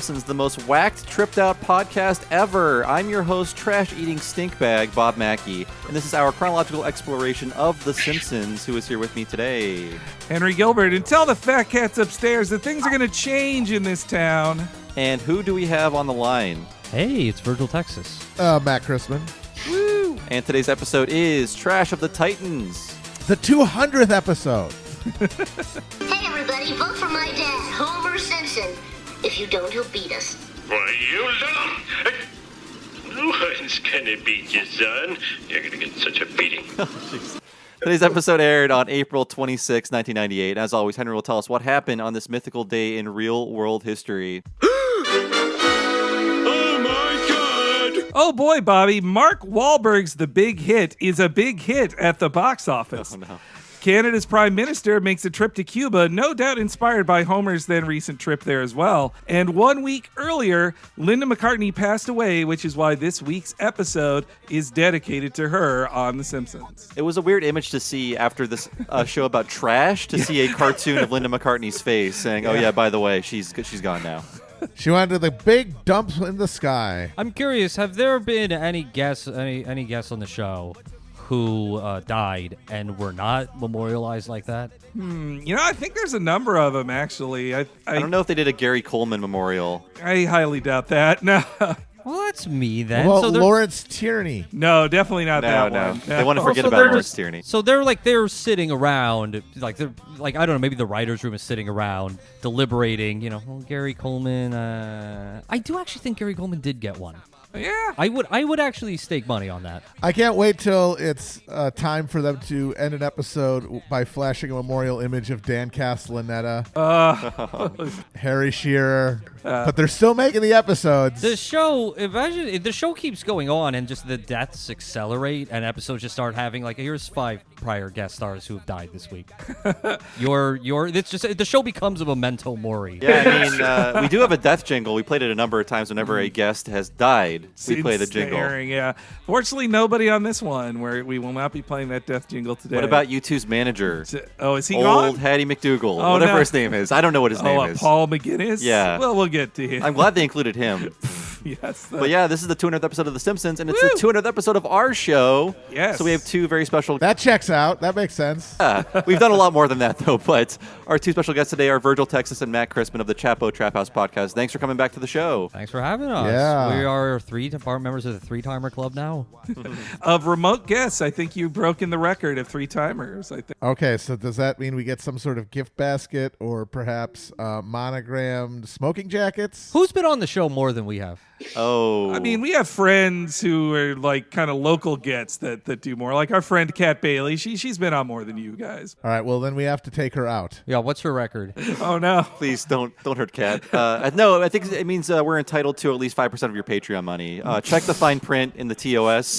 Simpsons, the most whacked, tripped-out podcast ever. I'm your host, trash-eating stinkbag, Bob Mackey, and this is our chronological exploration of The Simpsons. Who is here with me today? Henry Gilbert, and tell the fat cats upstairs that things are going to change in this town. And who do we have on the line? Hey, it's Virgil, Texas. Matt Chrisman. Woo! And today's episode is Trash of the Titans. The 200th episode. Hey everybody, vote for my dad, Homer Simpson. If you don't, he'll beat us. Why, you little... No one's gonna beat you, son. You're gonna get such a beating. Today's episode aired on April 26, 1998. As always, Henry will tell us what happened on this mythical day in real-world history. Oh, my God! Oh boy, Bobby, Mark Wahlberg's The Big Hit is a big hit at the box office. Oh, no. Canada's Prime Minister makes a trip to Cuba, no doubt inspired by Homer's then recent trip there as well. And 1 week earlier, Linda McCartney passed away, which is why this week's episode is dedicated to her on The Simpsons. It was a weird image to see after this show about trash, to see a cartoon of Linda McCartney's face saying, oh yeah, by the way, she's gone now. She went to the big dumps in the sky. I'm curious, have there been any guests on the show who died and were not memorialized like that? You know, I think there's a number of them, actually. I don't know if they did a Gary Coleman memorial. I highly doubt that. No. Well, that's me then. Well, so Lawrence Tierney. No, definitely not that No. one. They want to forget so about they're Lawrence just- Tierney. So they're sitting around, I don't know, maybe the writers' room is sitting around deliberating. Well, Gary Coleman. I do actually think Gary Coleman did get one. Yeah. I would actually stake money on that. I can't wait till it's time for them to end an episode by flashing a memorial image of Dan Castellaneta, Harry Shearer. But they're still making the episodes. The show, imagine if the show keeps going on and just the deaths accelerate and episodes just start having here's 5 prior guest stars who have died this week. It's just the show becomes a memento mori. Yeah, I mean, we do have a death jingle. We played it a number of times whenever a guest has died. We play the jingle. Snaring, yeah. Fortunately, nobody on this one, where we will not be playing that death jingle today. What about U2's manager? Oh, is he Old gone? Hattie McDougal, Oh, whatever no. his name is. I don't know what his name is. Paul McGinnis? Yeah. Well, we'll get to him. I'm glad they included him. Yes. But yeah, this is the 200th episode of The Simpsons, and it's the 200th episode of our show. Yes. So we have 2 very special... That checks out. That makes sense. We've done a lot more than that, though, but our 2 special guests today are Virgil, Texas, and Matt Chrisman of the Chapo Trap House podcast. Thanks for coming back to the show. Thanks for having us. Yeah. We are 3 part members of the 3-timer club now. Of remote guests, I think you've broken the record of 3-timers, I think. Okay, so does that mean we get some sort of gift basket or perhaps monogrammed smoking jackets? Who's been on the show more than we have? Oh. I mean, we have friends who are kind of local gets that do more. Like our friend Kat Bailey, she's been on more than you guys. All right, well, then we have to take her out. Yeah, what's her record? Oh, no. Please don't hurt Kat. No, I think it means we're entitled to at least 5% of your Patreon money. Check the fine print in the TOS.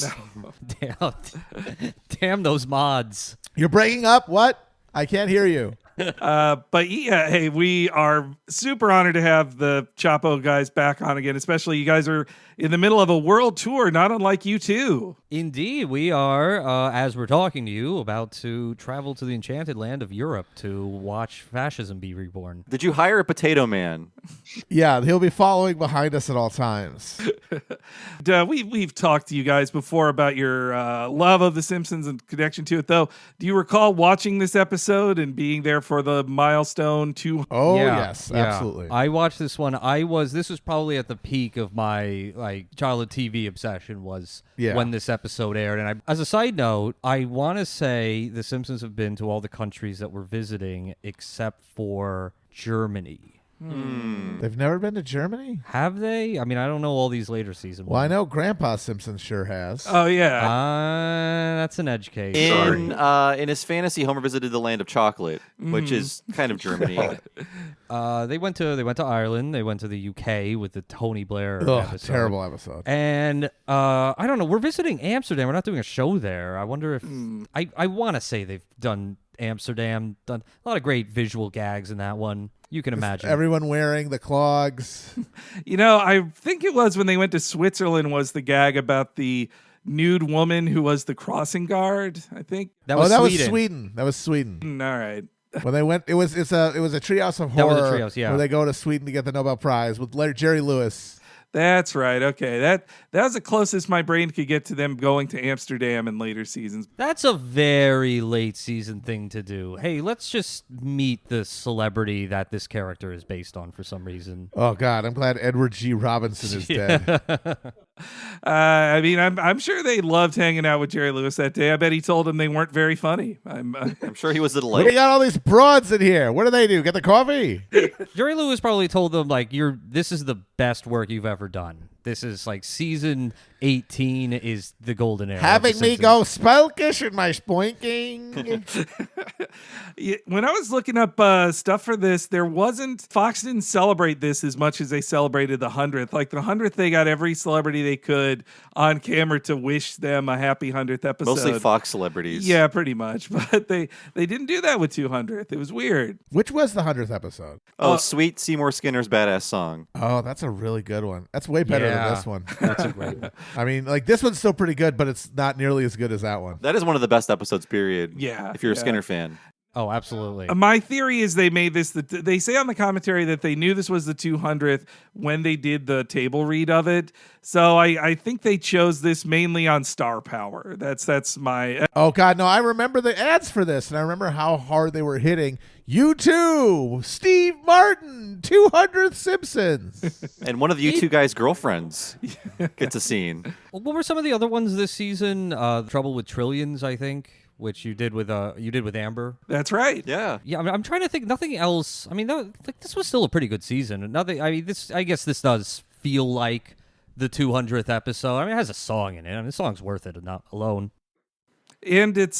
Damn those mods. You're breaking up? What? I can't hear you. But yeah, hey, we are super honored to have the Chapo guys back on again, especially you guys are in the middle of a world tour, not unlike you two. Indeed, we are, as we're talking to you, about to travel to the enchanted land of Europe to watch fascism be reborn. Did you hire a potato man? Yeah, he'll be following behind us at all times. We've talked to you guys before about your love of The Simpsons and connection to it, though. Do you recall watching this episode and being there for the milestone 200? Oh, Yeah, yes, yeah. absolutely. I watched this one. This was probably at the peak of my childhood TV obsession was when this episode aired. And as a side note, I want to say The Simpsons have been to all the countries that we're visiting except for Germany. They've never been to Germany? Have they? I mean, I don't know all these later seasons. Well, I know Grandpa Simpson sure has. Oh, yeah. That's an edge case. In his fantasy, Homer visited the land of chocolate, which is kind of Germany. They went to Ireland. They went to the UK with the Tony Blair episode. Terrible episode. And I don't know. We're visiting Amsterdam. We're not doing a show there. I wonder if I want to say they've done Amsterdam. Done a lot of great visual gags in that one. You can imagine. Everyone wearing the clogs. You know, I think it was when they went to Switzerland was the gag about the nude woman who was the crossing guard, I think. That was was Sweden. That was Sweden. All right. When they went, it was a Treehouse of That was Horror. a Treehouse, yeah. Where they go to Sweden to get the Nobel Prize with Jerry Lewis. That's right. Okay, that was the closest my brain could get to them going to Amsterdam in later seasons. That's a very late season thing to do. Hey, let's just meet the celebrity that this character is based on for some reason. Oh God, I'm glad Edward G. Robinson is dead. I mean, I'm sure they loved hanging out with Jerry Lewis that day. I bet he told them they weren't very funny. I'm sure he was a We delight. got all these broads in here. What do they do? Get the coffee? Jerry Lewis probably told them, like, this is the best work you've ever done. This is like season 18 is the golden era. Having me go spelkish in my spoinking. When I was looking up stuff for this, Fox didn't celebrate this as much as they celebrated the 100th. Like the 100th, they got every celebrity they could on camera to wish them a happy 100th episode. Mostly Fox celebrities. Yeah, pretty much. But they didn't do that with 200th. It was weird. Which was the 100th episode? Oh, Sweet Seymour Skinner's Badass Song. Oh, that's a really good one. That's way better than this one. That's a great one. I mean, like this one's still pretty good, but it's not nearly as good as that one. That is one of the best episodes, period. Yeah. If you're a Skinner fan. Oh, absolutely. My theory is they made this. They say on the commentary that they knew this was the 200th when they did the table read of it. So I think they chose this mainly on star power. That's my. Oh God, no! I remember the ads for this, and I remember how hard they were hitting. You too, Steve Martin, 200th Simpsons. And one of you two guys' girlfriends gets a scene. What were some of the other ones this season? Trouble with Trillions, I think. Which you did with Amber. That's right. Yeah. Yeah, I mean, I'm trying to think. Nothing else. I mean, this was still a pretty good season. Nothing. I mean, I guess this does feel like the 200th episode. I mean, it has a song in it. I mean, the song's worth it, not alone. And it's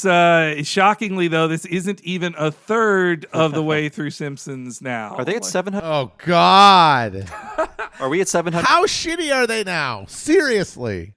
shockingly though, this isn't even a third of the way through Simpsons now. Are they at 700? Oh God! Are we at 700? How shitty are they now? Seriously.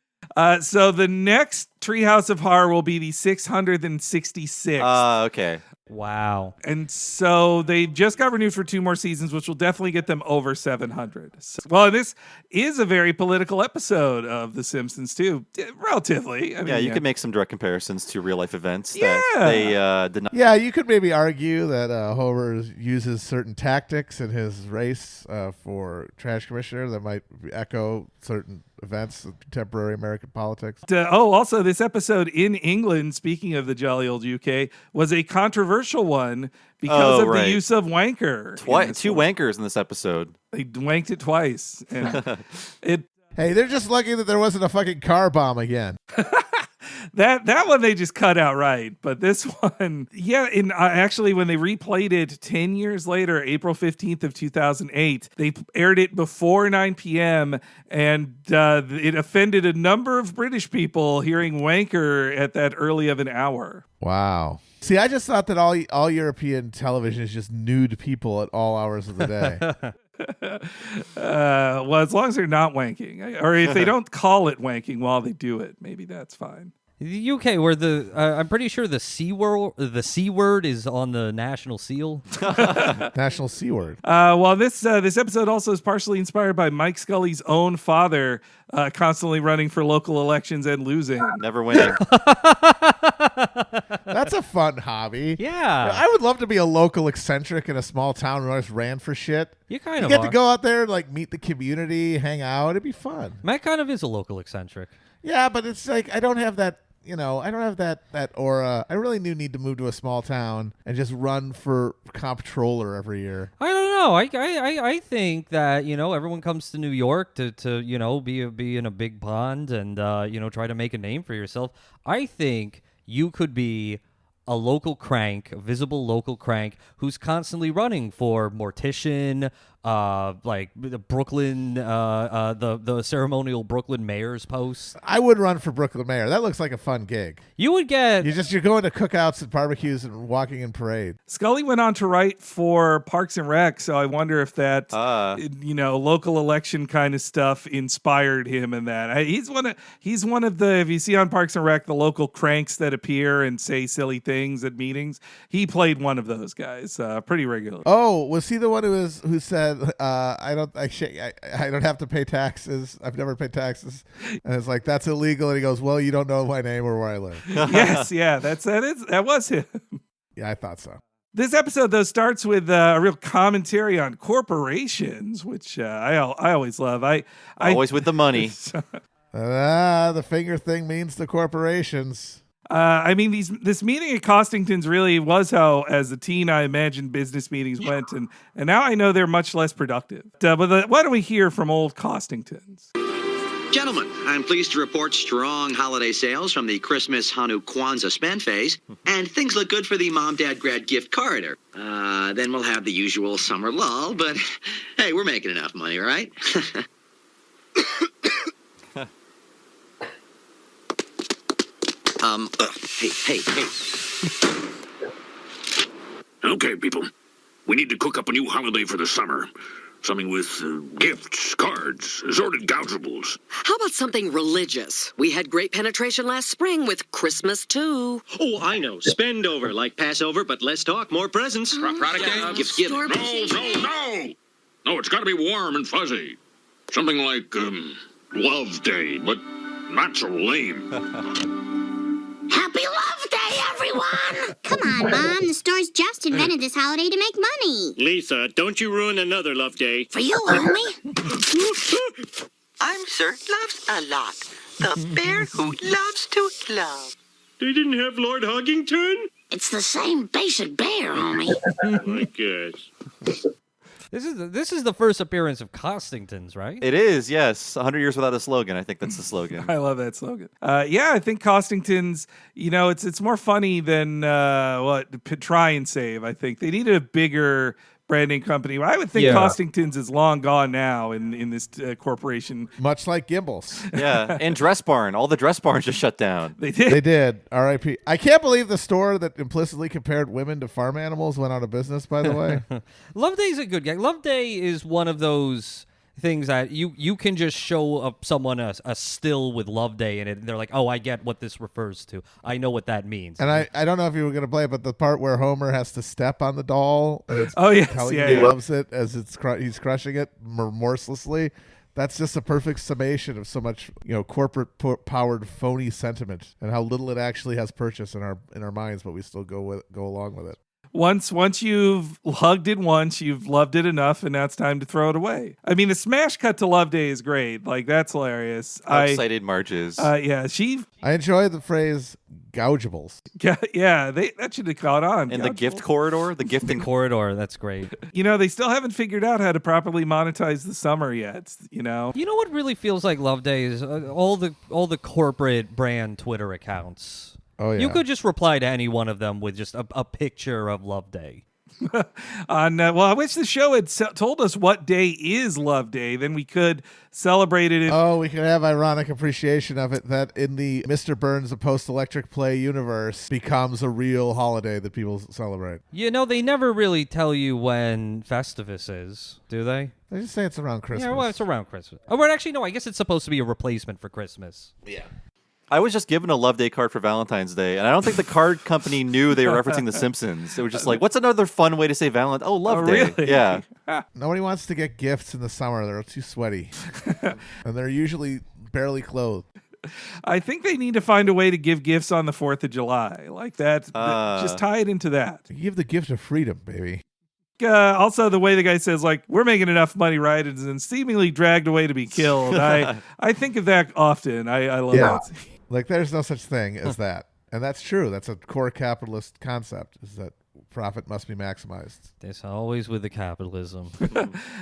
So the next Treehouse of Horror will be the 666th. Okay. Wow. And so they just got renewed for 2 more seasons, which will definitely get them over 700. So, well, this is a very political episode of The Simpsons, too, relatively. I mean, You could make some direct comparisons to real life events Yeah. that they did not. Yeah, you could maybe argue that Homer uses certain tactics in his race for trash commissioner that might echo certain events of contemporary American politics. Also, this episode in England, speaking of the jolly old UK, was a controversial one because of the use of wanker. Two wankers in this episode. They wanked it twice. And Hey, they're just lucky that there wasn't a fucking car bomb again. That one they just cut out right, but this one, yeah. In actually, when they replayed it 10 years later, April 15th of 2008, they aired it before 9 p.m. and it offended a number of British people hearing "wanker" at that early of an hour. Wow. See, I just thought that all European television is just nude people at all hours of the day. Well, as long as they're not wanking, or if they don't call it wanking while they do it, maybe that's fine. The UK, where I'm pretty sure the C word is on the national seal. National C word. Well, this episode also is partially inspired by Mike Scully's own father, constantly running for local elections and losing. Never winning. That's a fun hobby. Yeah. I would love to be a local eccentric in a small town who always ran for shit. You kind of get are. to go out there and like meet the community, hang out. It'd be fun. Matt kind of is a local eccentric. Yeah, but it's like I don't have that. I don't have that aura. I really do need to move to a small town and just run for comptroller every year. I don't know. I think that everyone comes to New York to be in a big pond and try to make a name for yourself. I think you could be a local crank, a visible local crank who's constantly running for mortician, like the Brooklyn, the ceremonial Brooklyn mayor's post. I would run for Brooklyn mayor. That looks like a fun gig. You would get. You're going to cookouts and barbecues and walking in parade. Scully went on to write for Parks and Rec, so I wonder if that local election kind of stuff inspired him in that. He's one of the, if you see on Parks and Rec, the local cranks that appear and say silly things at meetings. He played one of those guys pretty regularly. Oh, was he the one who said I don't have to pay taxes. I've never paid taxes, and it's like that's illegal. And he goes, "Well, you don't know my name or where I live." Yes, yeah, that was him. Yeah, I thought so. This episode, though, starts with a real commentary on corporations, which I always love. Always with the money. The finger thing means the corporations. This meeting at Costington's really was how, as a teen, I imagined business meetings went, and now I know they're much less productive. But why don't we hear from old Costington's? Gentlemen, I'm pleased to report strong holiday sales from the Christmas, Hanukkah, Kwanzaa spend phase, and things look good for the mom-dad grad gift corridor. Then we'll have the usual summer lull, but hey, we're making enough money, right? Hey. Okay, people. We need to cook up a new holiday for the summer. Something with gifts, cards, assorted gougeables. How about something religious? We had great penetration last spring with Christmas, too. Oh, I know. Spend over, like Passover, but less talk, more presents. Product day? Gift giving. No, it's got to be warm and fuzzy. Something like, Love Day, but not so lame. Happy Love Day, everyone! Come on, Mom. The store's just invented this holiday to make money. Lisa, don't you ruin another Love Day. For you, homie. I'm Sir Loves a Lot, the bear who loves to love. They didn't have Lord Hoggington? It's the same basic bear, homie. I guess. This is the first appearance of Costington's, right? It is, yes. 100 years without a slogan. I think that's the slogan. I love that slogan. I think Costington's, it's more funny than Try and Save. I think they needed a bigger branding company. I would think Costington's is long gone now in this corporation. Much like Gimbals. Yeah, and Dress Barn. All the Dress Barns just shut down. They did. They did. R.I.P. I can't believe the store that implicitly compared women to farm animals went out of business, by the way. Love Day's a good gag. Love Day is one of those things that you can just show up someone a still with Love Day in it, and they're like, oh, I get what this refers to. I know what that means. And I don't know if you were going to play it, but the part where Homer has to step on the doll, and it's he loves it as he's crushing it remorselessly. That's just a perfect summation of so much, corporate powered phony sentiment and how little it actually has purchase in our minds, but we still go along with it. Once you've hugged it once, you've loved it enough, and now it's time to throw it away. I mean, the smash cut to Love Day is great. Like, that's hilarious. Excited Marges. I enjoy the phrase gougeables. Yeah, that should have caught on. And the gift corridor, the gifting corridor, that's great. They still haven't figured out how to properly monetize the summer yet. You know what really feels like Love Day is all the corporate brand Twitter accounts. Oh, yeah. You could just reply to any one of them with just a picture of Love Day. I wish the show had told us what day is Love Day. Then we could celebrate it. We could have ironic appreciation of it that in the Mr. Burns a Post-Electric Play universe becomes a real holiday that people celebrate. They never really tell you when Festivus is, do they? They just say it's around Christmas. Yeah, well, it's around Christmas. Oh, but actually, no, I guess it's supposed to be a replacement for Christmas. Yeah. I was just given a Love Day card for Valentine's Day, and I don't think the card company knew they were referencing The Simpsons. They were just like, what's another fun way to say Valentine? Oh, Love Day. Really? Yeah. Nobody wants to get gifts in the summer. They're too sweaty. And they're usually barely clothed. I think they need to find a way to give gifts on the 4th of July. Like that. Just tie it into that. You give the gift of freedom, baby. Also, the way the guy says, like, we're making enough money, right? And then seemingly dragged away to be killed. I think of that often. I love that. Like, there's no such thing as that. And that's true. That's a core capitalist concept, is that profit must be maximized. It's always with the capitalism.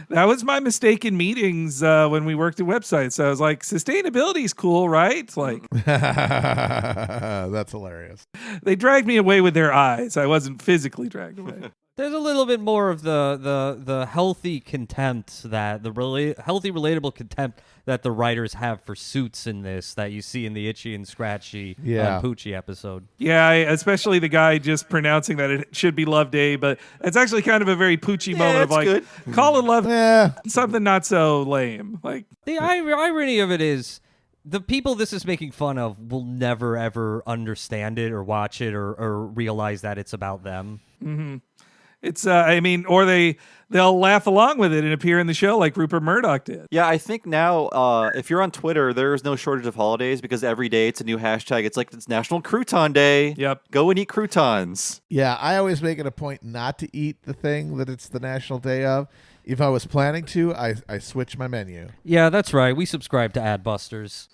That was my mistake in meetings when we worked at websites. I was like, sustainability is cool, right? Like, that's hilarious. They dragged me away with their eyes. I wasn't physically dragged away. There's a little bit more of the healthy contempt healthy relatable contempt that the writers have for Suits in this that you see in the Itchy and Scratchy Poochie episode. Yeah, especially the guy just pronouncing that it should be Love Day, but it's actually kind of a very Poochie moment of like, good. Call it Love something not so lame. Like the irony of it is, the people this is making fun of will never ever understand it or watch it or realize that it's about them. Mm-hmm. It's or they'll laugh along with it and appear in the show like Rupert Murdoch did. Yeah, I think now if you're on Twitter, there's no shortage of holidays because every day it's a new hashtag. It's like it's National Crouton Day. Yep. Go and eat croutons. Yeah, I always make it a point not to eat the thing that it's the national day of. If I was planning to, I switch my menu. Yeah, that's right. We subscribe to Adbusters.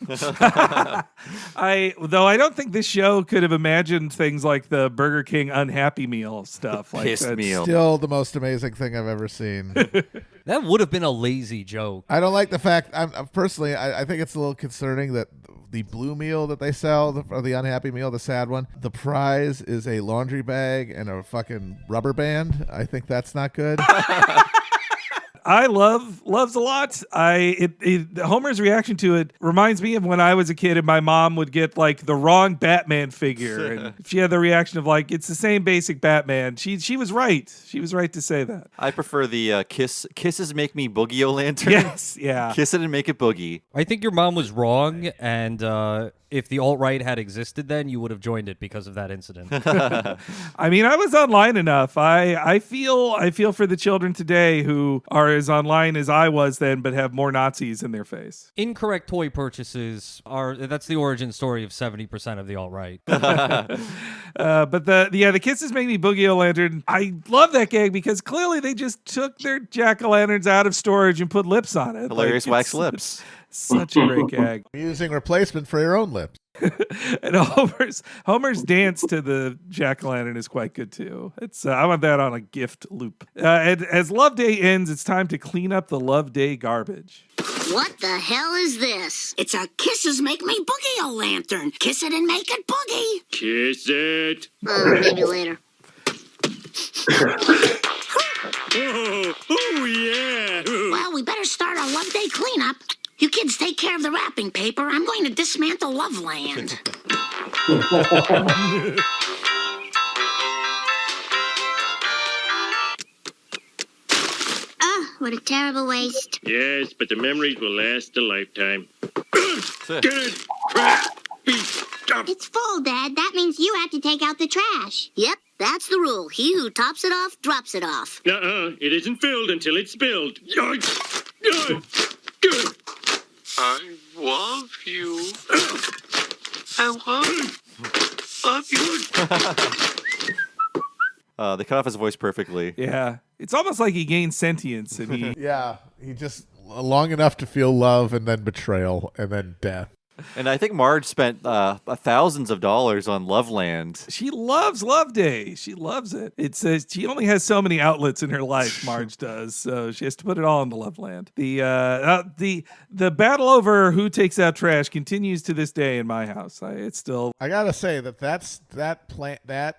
I don't think this show could have imagined things like the Burger King Unhappy Meal stuff. Like Kiss meal. Still the most amazing thing I've ever seen. That would have been a lazy joke. I don't like the fact, personally, I think it's a little concerning that the blue meal that they sell, or the unhappy meal, the sad one, the prize is a laundry bag and a fucking rubber band. I think that's not good. I loves a lot. Homer's reaction to it reminds me of when I was a kid and my mom would get like the wrong Batman figure, and she had the reaction of like it's the same basic Batman. She was right. She was right to say that. I prefer the kisses make me boogie-o-lantern. Yes, yeah. Kiss it and make it boogie. I think your mom was wrong, and if the alt-right had existed then, you would have joined it because of that incident. I mean, I was online enough. I feel for the children today who are as online as I was then, but have more Nazis in their face. Incorrect toy purchases that's the origin story of 70% of the alt-right. But the kisses make me boogie-o-lantern. I love that gag because clearly they just took their jack-o'-lanterns out of storage and put lips on it. Hilarious wax lips. Such a great gag. Using replacement for your own lips. And Homer's dance to the jack-o'-lantern is quite good too. It's I want that on a gift loop. And as Love Day ends, it's time to clean up the Love Day garbage. What the hell is this? It's a Kisses Make Me Boogie-O-Lantern. Kiss it and make it boogie. Kiss it. Maybe later. Oh, yeah. Well, we better start our Love Day cleanup. You kids take care of the wrapping paper. I'm going to dismantle Loveland. What a terrible waste. Yes, but the memories will last a lifetime. Good crap. It's full, Dad. That means you have to take out the trash. Yep, that's the rule. He who tops it off, drops it off. It isn't filled until it's spilled. I love you. I love you. They cut off his voice perfectly. Yeah. It's almost like he gained sentience. And he Yeah, he just long enough to feel love and then betrayal and then death. And I think Marge spent thousands of dollars on Loveland. She loves Love Day. She loves it. It says she only has so many outlets in her life, Marge does, so she has to put it all into Loveland. The battle over who takes out trash continues to this day in my house. I gotta say that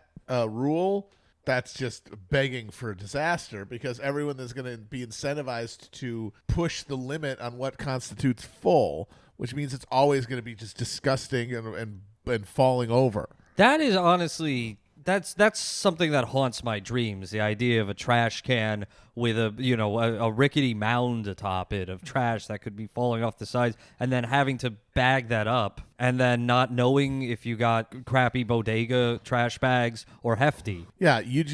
rule. That's just begging for disaster because everyone is going to be incentivized to push the limit on what constitutes full, which means it's always going to be just disgusting and falling over. That is honestly, that's something that haunts my dreams. The idea of a trash can with a rickety mound atop it of trash that could be falling off the sides, and then having to bag that up, and then not knowing if you got crappy bodega trash bags or hefty. Yeah, you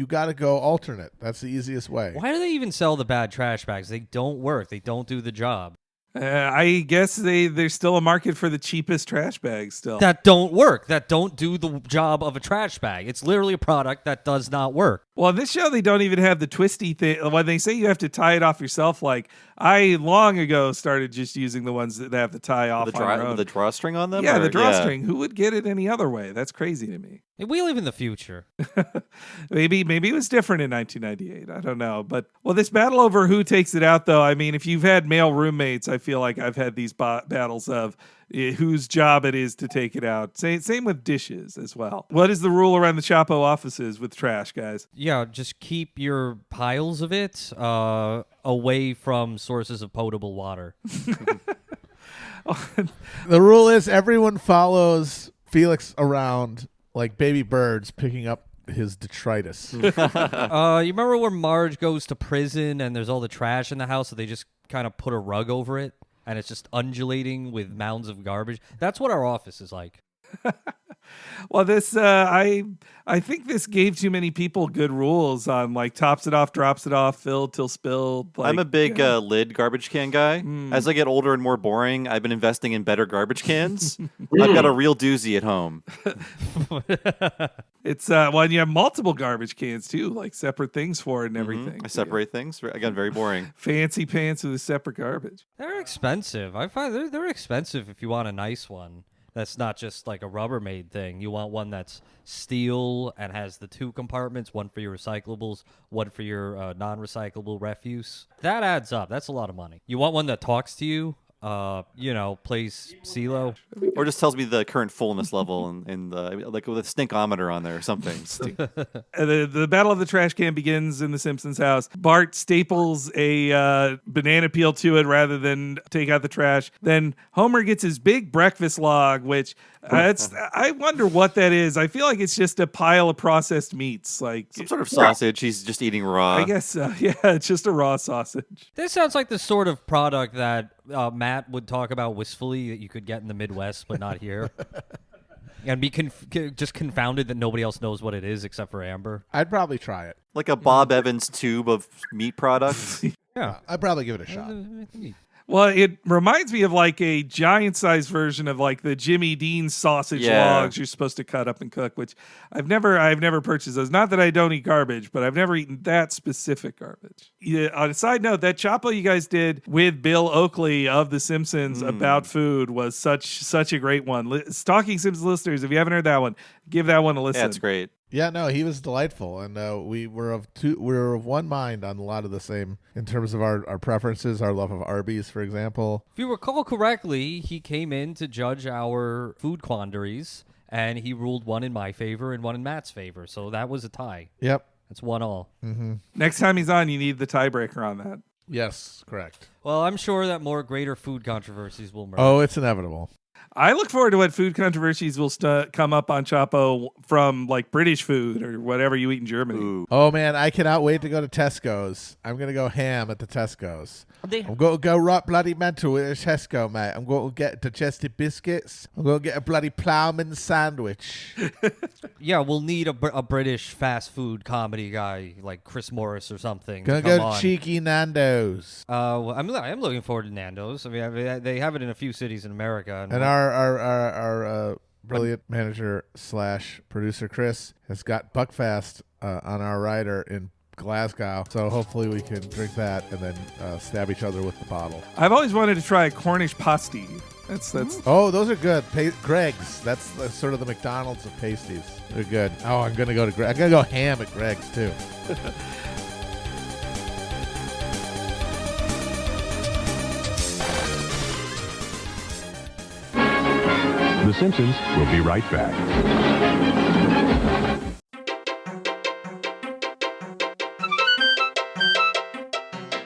got to go alternate. That's the easiest way. Why do they even sell the bad trash bags? They don't work. They don't do the job. I guess there's still a market for the cheapest trash bags still. That don't work. That don't do the job of a trash bag. It's literally a product that does not work. Well, in this show, they don't even have the twisty thing. When they say you have to tie it off yourself, like I long ago started just using the ones that have the tie off on their own. The drawstring on them? Yeah, the drawstring. Who would get it any other way? That's crazy to me. We live in the future. Maybe it was different in 1998. I don't know. But, this battle over who takes it out, though, I mean, if you've had male roommates, I feel like I've had these battles of whose job it is to take it out. Same with dishes as well. What is the rule around the Chapo offices with trash, guys? Yeah, just keep your piles of it away from sources of potable water. The rule is everyone follows Felix around like baby birds picking up his detritus. You remember when Marge goes to prison and there's all the trash in the house, so they just kind of put a rug over it? And it's just undulating with mounds of garbage. That's what our office is like. Well, this I think this gave too many people good rules on like tops it off, drops it off, filled till spilled. Like, I'm a big lid garbage can guy. As I get older and more boring, I've been investing in better garbage cans. I've got a real doozy at home. It's and you have multiple garbage cans too, like separate things for it and everything. I separate things. Again, very boring. Fancy pants with a separate garbage. They're expensive. I find they're expensive if you want a nice one. That's not just like a Rubbermaid thing. You want one that's steel and has the 2 compartments, one for your recyclables, one for your non-recyclable refuse. That adds up. That's a lot of money. You want one that talks to you, plays CeeLo. Or just tells me the current fullness level and like with a stinkometer on there or something. The Battle of the Trash Can begins in the Simpsons house. Bart staples a banana peel to it rather than take out the trash. Then Homer gets his big breakfast log, which I wonder what that is. I feel like it's just a pile of processed meats, like some sort of sausage he's just eating raw. I guess, yeah, it's just a raw sausage. This sounds like the sort of product that Matt would talk about wistfully that you could get in the Midwest, but not here. And be just confounded that nobody else knows what it is except for Amber. I'd probably try it. Like a Bob Evans tube of meat products. Yeah. I'd probably give it a shot. Well, it reminds me of like a giant-sized version of like the Jimmy Dean sausage logs you're supposed to cut up and cook, which I've never purchased those. Not that I don't eat garbage, but I've never eaten that specific garbage. Yeah, on a side note, that Chapo you guys did with Bill Oakley of The Simpsons about food was such a great one. Talking Simpsons listeners, if you haven't heard that one, give that one a listen. Yeah, it's great. Yeah, no, he was delightful, and we were of one mind on a lot of the same in terms of our preferences, our love of Arby's, for example. If you recall correctly, he came in to judge our food quandaries, and he ruled one in my favor and one in Matt's favor, so that was a tie. Yep. It's 1-1. Mm-hmm. Next time he's on, you need the tiebreaker on that. Yes, correct. Well, I'm sure that more greater food controversies will emerge. Oh, it's inevitable. I look forward to what food controversies will come up on Chapo from like British food or whatever you eat in Germany. Ooh. Oh man, I cannot wait to go to Tesco's. I'm gonna go ham at the Tesco's. I'm going to go right bloody mental with a Tesco, mate. I'm going to get digestive biscuits. I'm going to get a bloody ploughman sandwich. Yeah, we'll need a British fast food comedy guy like Chris Morris or something. Gonna go cheeky Nando's. I'm looking forward to Nando's. I mean, they have it in a few cities in America. And our brilliant manager / producer Chris has got Buckfast on our rider in Glasgow, so hopefully we can drink that and then stab each other with the bottle. I've always wanted to try a Cornish pasty. That's Oh, those are good. Greg's. That's sort of the McDonald's of pasties. They're good. Oh, I'm gonna go ham at Greg's too. The Simpsons will be right back.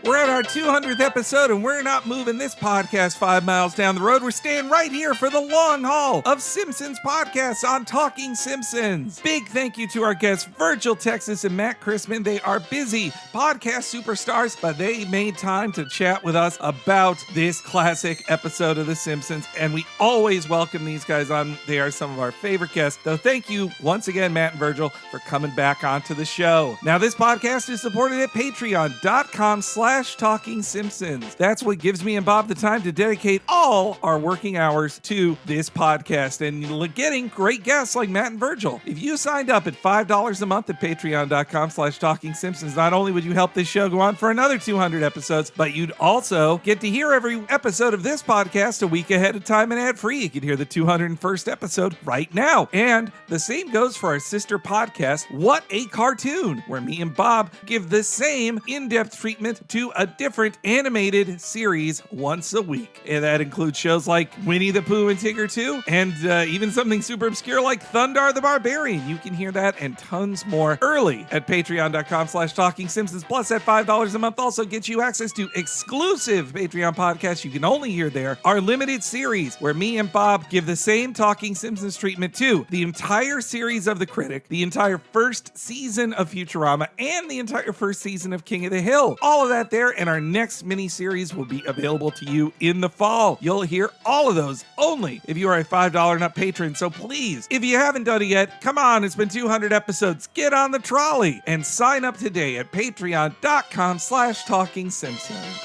We're at our 200th episode, and we're not moving this podcast 5 miles down the road. We're staying right here for the long haul of Simpsons podcasts on Talking Simpsons. Big thank you to our guests, Virgil Texas and Matt Chrisman. They are busy podcast superstars, but they made time to chat with us about this classic episode of The Simpsons, and we always welcome these guys on. They are some of our favorite guests. So thank you once again, Matt and Virgil, for coming back onto the show. Now, this podcast is supported at patreon.com/Talking Simpsons. That's what gives me and Bob the time to dedicate all our working hours to this podcast and getting great guests like Matt and Virgil. If you signed up at $5 a month at patreon.com/Talking Simpsons, not only would you help this show go on for another 200 episodes, but you'd also get to hear every episode of this podcast a week ahead of time and ad-free. You could hear the 201st episode right now. And the same goes for our sister podcast, What a Cartoon, where me and Bob give the same in-depth treatment to a different animated series once a week. And that includes shows like Winnie the Pooh and Tigger 2, and even something super obscure like Thundar the Barbarian. You can hear that and tons more early at patreon.com/Talking Simpsons. Plus, at $5 a month also gets you access to exclusive Patreon podcasts you can only hear there. Our limited series, where me and Bob give the same Talking Simpsons treatment to the entire series of The Critic, the entire first season of Futurama, and the entire first season of King of the Hill. All of that there, and our next mini-series will be available to you in the fall. You'll hear all of those only if you are a $5 and up patron. So please, if you haven't done it yet, come on, it's been 200 episodes. Get on the trolley and sign up today at patreon.com/Talking Simpsons.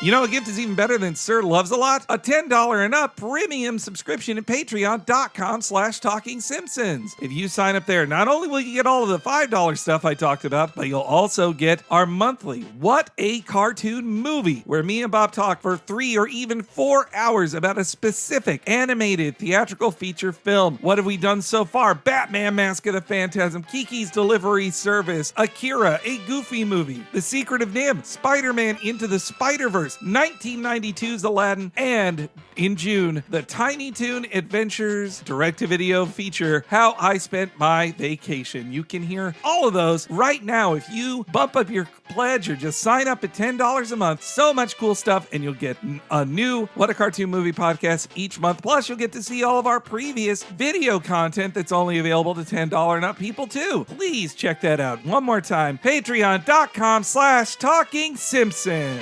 You know, a gift is even better than Sir Loves a Lot? A $10 and up premium subscription at patreon.com/Talking Simpsons. If you sign up there, not only will you get all of the $5 stuff I talked about, but you'll also get our monthly What a Cartoon Movie, where me and Bob talk for 3 or even 4 hours about a specific animated theatrical feature film. What have we done so far? Batman Mask of the Phantasm, Kiki's Delivery Service, Akira, a Goofy movie, The Secret of Nim, Spider-Man Into the Spider-Verse, 1992's Aladdin, and in June, the Tiny Toon Adventures direct-to-video feature, How I Spent My Vacation. You can hear all of those right now if you bump up your pledge or just sign up at $10 a month. So much cool stuff, and you'll get a new What a Cartoon Movie podcast each month. Plus, you'll get to see all of our previous video content that's only available to $10 and up people too. Please check that out. One more time, patreon.com/Talking Simpsons.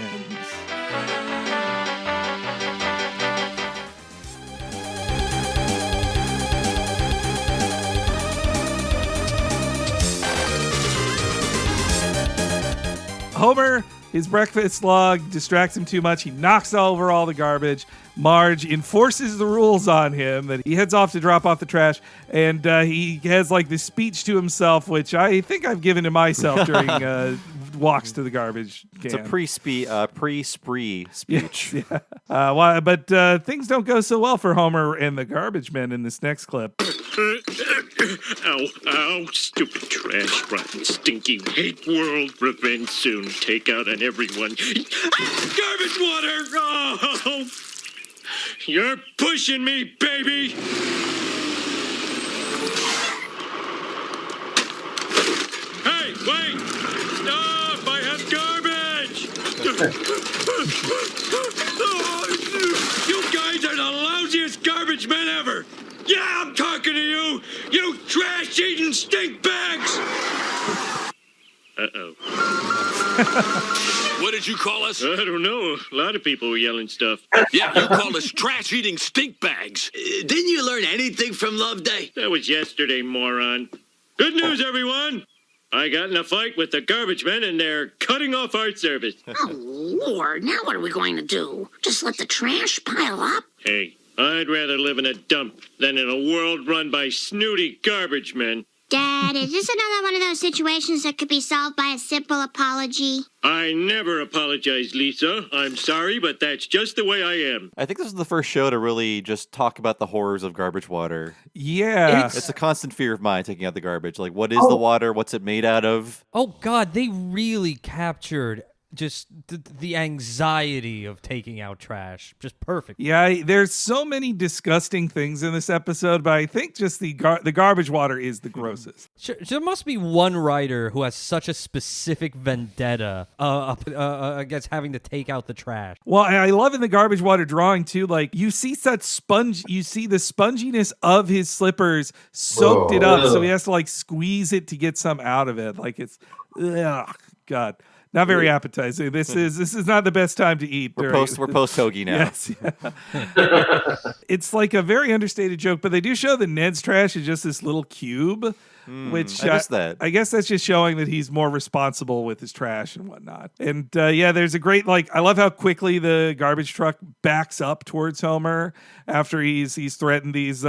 Homer, his breakfast log distracts him too much. He knocks over all the garbage. Marge enforces the rules on him that he heads off to drop off the trash, and he has like this speech to himself, which I think I've given to myself during walks to the garbage can. It's a pre-spree speech. Yes, yeah. But things don't go so well for Homer and the garbage men in this next clip. Ow, stupid trash, rotten, stinky, hate world, revenge soon, take out on everyone. Garbage water! Oh! You're pushing me, baby! Hey, wait! Stop! I have garbage! You guys are the lousiest garbage men ever! Yeah, I'm talking to you! You trash-eating stink bags! Uh-oh. What did you call us? I don't know. A lot of people were yelling stuff. Yeah, you called us trash-eating stink bags. Didn't you learn anything from Love Day? That was yesterday, moron. Good news, everyone! I got in a fight with the garbage men, and they're cutting off our service. Oh, Lord, now what are we going to do? Just let the trash pile up? Hey, I'd rather live in a dump than in a world run by snooty garbage men. Dad, is this another one of those situations that could be solved by a simple apology? I never apologize, Lisa. I'm sorry, but that's just the way I am. I think this is the first show to really just talk about the horrors of garbage water. Yeah. It's a constant fear of mine, taking out the garbage. Like, what is the water? What's it made out of? Oh, God, they really captured just the anxiety of taking out trash. Just perfect. Yeah, there's so many disgusting things in this episode, but I think just the garbage water is the grossest. There must be one writer who has such a specific vendetta against having to take out the trash. Well, I love in the garbage water drawing too, like you see the sponginess of his slippers soaked it up, so he has to like squeeze it to get some out of it. Like it's, ugh, God. Not very appetizing. This is not the best time to eat. We're post hoagie now. Yes, yeah. It's like a very understated joke, but they do show that Ned's trash is just this little cube, which I guess that's just showing that he's more responsible with his trash and whatnot. And there's a great I love how quickly the garbage truck backs up towards Homer after he's threatened these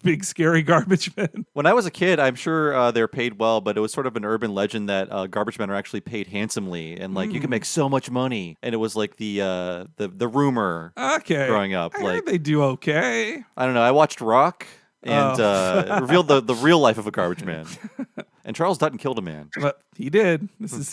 big scary garbage men. When I was a kid, I'm sure they're paid well, but it was sort of an urban legend that garbage men are actually paid handsomely, and you can make so much money. And it was like the rumor. Okay, growing up, I heard they do okay. I don't know. I watched Rock. And it revealed the real life of a garbage man. And Charles Dutton killed a man. He did. This is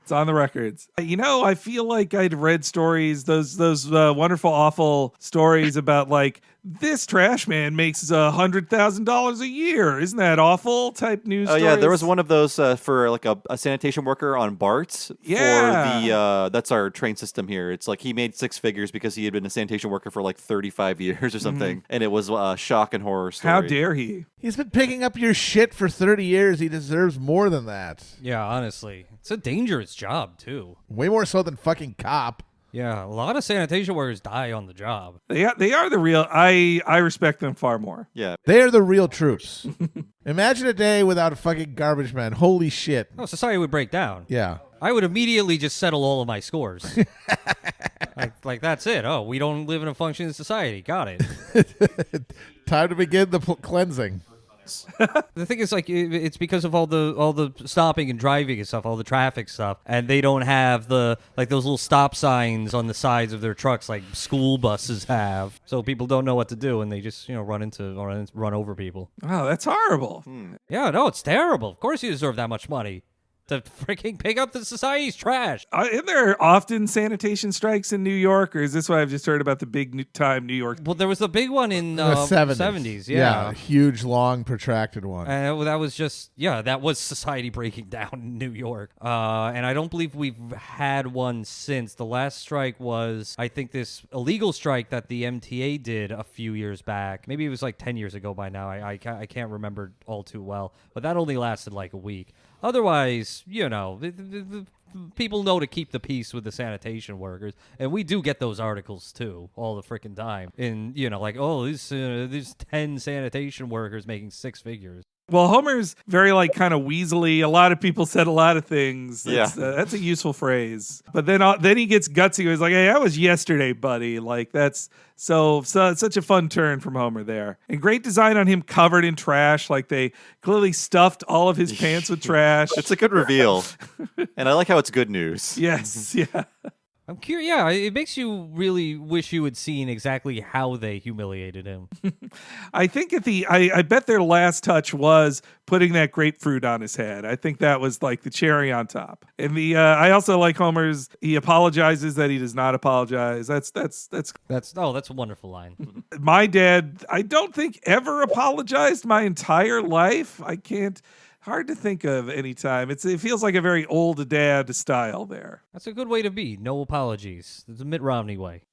it's on the records. I feel like I'd read stories, those wonderful, awful stories about like this trash man makes $100,000 a year. Isn't that awful? Type news. Yeah, there was one of those for like a sanitation worker on BART. Yeah, for the that's our train system here. It's like he made six figures because he had been a sanitation worker for like 35 years or something, and it was a shock and horror story. How dare he? He's been picking up your shit for 30 years. He deserves more than that. Yeah, honestly. It's a dangerous job, too. Way more so than fucking cop. Yeah, a lot of sanitation workers die on the job. They are the real. I respect them far more. Yeah. They are the real troops. Imagine a day without a fucking garbage man. Holy shit. Oh, society would break down. Yeah. I would immediately just settle all of my scores. like that's it. Oh, we don't live in a functioning society. Got it. Time to begin the cleansing. The thing is, like, it's because of all the stopping and driving and stuff, all the traffic stuff, and they don't have those little stop signs on the sides of their trucks like school buses have. So people don't know what to do, and they just run over people. Oh, that's horrible. Yeah, no, it's terrible. Of course, you deserve that much money to freaking pick up the society's trash. Isn't there often sanitation strikes in New York, or is this what I've just heard about the big time New York? Well, there was the big one in the 70s. Yeah, huge, long, protracted one. That was that was society breaking down in New York. And I don't believe we've had one since. The last strike was, I think, this illegal strike that the MTA did a few years back. Maybe it was like 10 years ago by now. I can't remember all too well. But that only lasted like a week. Otherwise, the people know to keep the peace with the sanitation workers, and we do get those articles too all the freaking time. And these 10 sanitation workers making six figures. Well, Homer's very kind of weaselly. A lot of people said a lot of things. That's a useful phrase. But then he gets gutsy. He's like, "Hey, that was yesterday, buddy." Like that's so it's such a fun turn from Homer there. And great design on him covered in trash. Like they clearly stuffed all of his pants with trash. It's a good reveal, and I like how it's good news. Yes, yeah. I'm curious. Yeah, it makes you really wish you had seen exactly how they humiliated him. I think I bet their last touch was putting that grapefruit on his head. I think that was like the cherry on top. And I also like Homer's. He apologizes that he does not apologize. That's a wonderful line. My dad, I don't think ever apologized my entire life. I can't. Hard to think of any time. It feels like a very old dad style there. That's a good way to be. No apologies. It's a Mitt Romney way.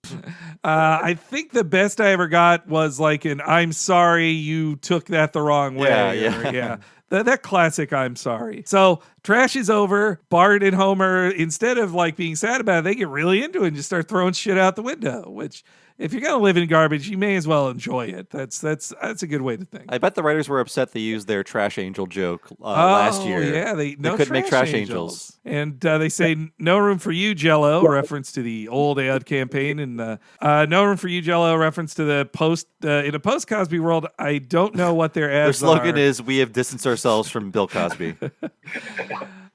I think the best I ever got was like an "I'm sorry you took that the wrong way." Yeah. That classic "I'm sorry." So trash is over. Bart and Homer, instead of being sad about it, they get really into it and just start throwing shit out the window, which, if you're going to live in garbage, you may as well enjoy it. That's a good way to think. I bet the writers were upset they used their trash angel joke last year. Yeah, they couldn't make trash angels. And they say, "No room for you, Jell-O," reference to the old ad campaign. And "No room for you, Jell-O," reference to the post, in a post-Cosby world. I don't know what their ads are. Their slogan is, "We have distanced ourselves from Bill Cosby."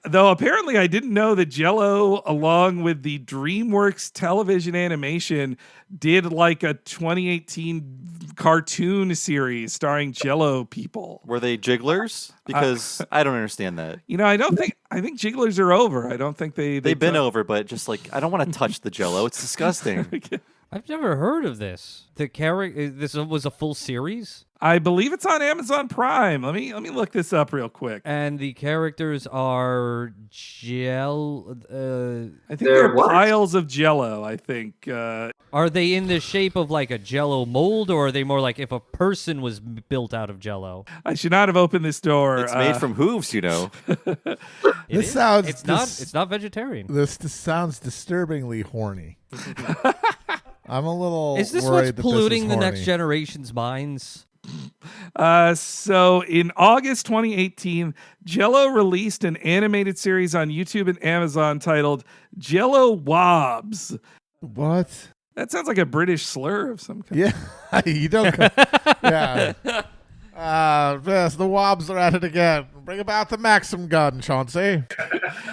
Though apparently I didn't know that Jell-O, along with the DreamWorks television animation, did like a 2018 cartoon series starring Jell-O people. Were they jigglers? Because I don't understand that. I think jigglers are over. I don't think they've been over, but just I don't want to touch the Jell-O. It's disgusting. I've never heard of this. This was a full series? I believe it's on Amazon Prime. Let me look this up real quick. And the characters are I think they're piles of Jell-O, I think. Are they in the shape of like a Jell-O mold, or are they more like if a person was built out of Jell-O? I should not have opened this door. It's made from hooves, This sounds... It's not vegetarian. This sounds disturbingly horny. I'm a little Is this worried what's that polluting this is the horny. next generation's minds? So in August 2018, Jell-O released an animated series on YouTube and Amazon titled Jell-O Wobs. What? That sounds like a British slur of some kind. Yeah, you don't. Yeah. Yes, the Wobs are at it again. Bring about the Maxim gun, Chauncey.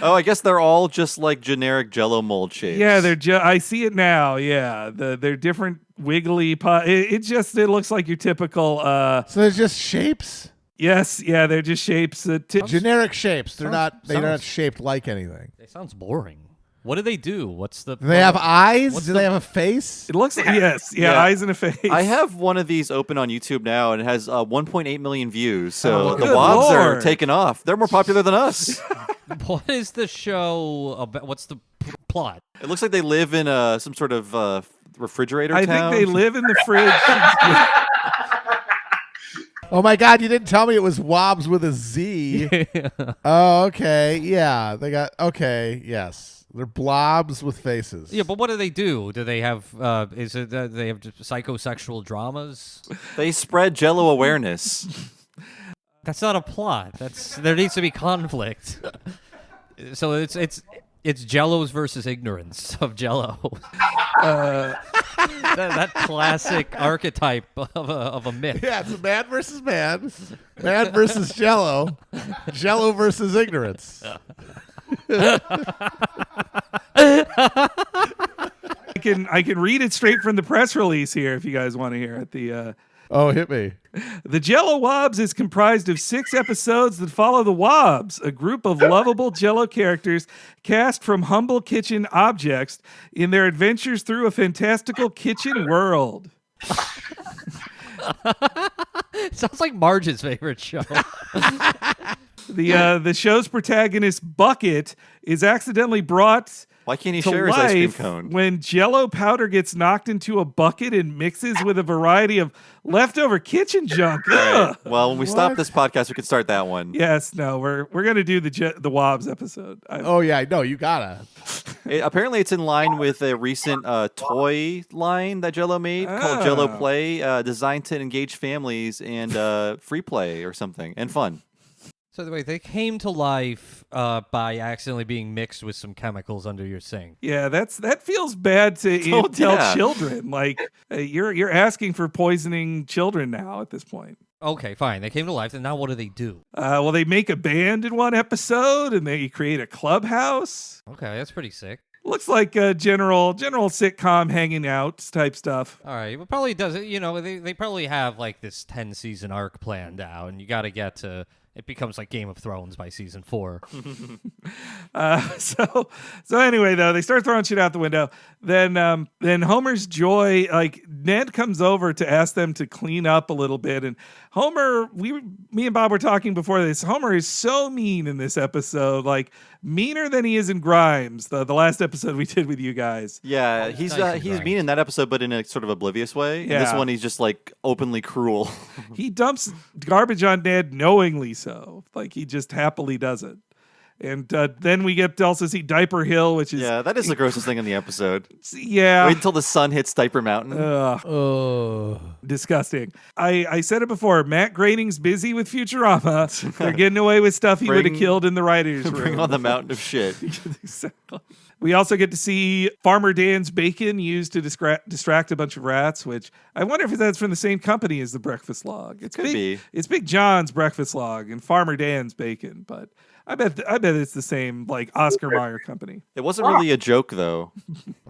Oh, I guess they're all just like generic Jell-O mold shapes. Yeah, I see it now. Yeah, they're different wiggly. It looks like your typical. So they're just shapes. Yes, yeah, they're just shapes. Generic shapes. They're not shaped like anything. It sounds boring. What do they do? What's the? Do they have eyes? Do they have a face? It looks like yeah, eyes and a face. I have one of these open on YouTube now, and it has 1.8 million views. So the good Wobs Lord. are taking off. They're more popular than us. What is the show about? What's the plot? It looks like they live in some sort of refrigerator I town. think they live in the fridge. Oh my God! You didn't tell me it was Wobs with a Z. Oh, okay. Yeah, they got yes. They're blobs with faces. Yeah, but what do? Do they have? Is it they have psychosexual dramas? They spread Jello awareness. That's not a plot. There needs to be conflict. So it's Jellos versus ignorance of Jello. that classic archetype of a myth. Yeah, it's a man versus man, man versus Jello, Jello versus ignorance. I can read it straight from the press release here if you guys want to hear it. Oh, hit me. The Jello Wobs is comprised of 6 episodes that follow the Wobs, a group of lovable Jello characters cast from humble kitchen objects in their adventures through a fantastical kitchen world. Sounds like Marge's favorite show. The show's protagonist, Bucket, is accidentally brought Why can't he to share his ice cream life cone? when Jello powder gets knocked into a bucket and mixes with a variety of leftover kitchen junk. All right. Ugh. Well, when we stop this podcast, we can start that one. Yes, no, we're gonna do the Wobs episode. Oh yeah, no, you gotta. Apparently, it's in line with a recent toy line that Jello made called Jello Play, designed to engage families and free play or something and fun. So the way they came to life by accidentally being mixed with some chemicals under your sink. Yeah, that feels bad to tell children. Like you're asking for poisoning children now at this point. Okay, fine. They came to life, and now what do? Well, they make a band in one episode, and they create a clubhouse. Okay, that's pretty sick. Looks like a general sitcom hanging out type stuff. All right, well, probably does it. You know, they probably have like this 10-season arc planned out, and you got to get to. It becomes like Game of Thrones by season 4. So anyway, though, they start throwing shit out the window. Then Homer's joy, like Ned comes over to ask them to clean up a little bit, and Homer, me and Bob were talking before this. Homer is so mean in this episode, like meaner than he is in Grimes, the last episode we did with you guys. Yeah, he's mean in that episode, but in a sort of oblivious way. Yeah. In this one, he's just like openly cruel. He dumps garbage on Ned knowingly so. Like he just happily does it. And then we get to also see Diaper Hill, which is... Yeah, that is the grossest thing in the episode. Yeah. Wait until the sun hits Diaper Mountain. Disgusting. I said it before. Matt Groening's busy with Futurama. They're getting away with stuff he would have killed in the writer's room. Bring on the mountain of shit. Exactly. We also get to see Farmer Dan's bacon used to distract a bunch of rats, which I wonder if that's from the same company as the Breakfast Log. It could be. It's Big John's Breakfast Log and Farmer Dan's bacon, but I bet it's the same like Oscar Mayer company. It wasn't really a joke though.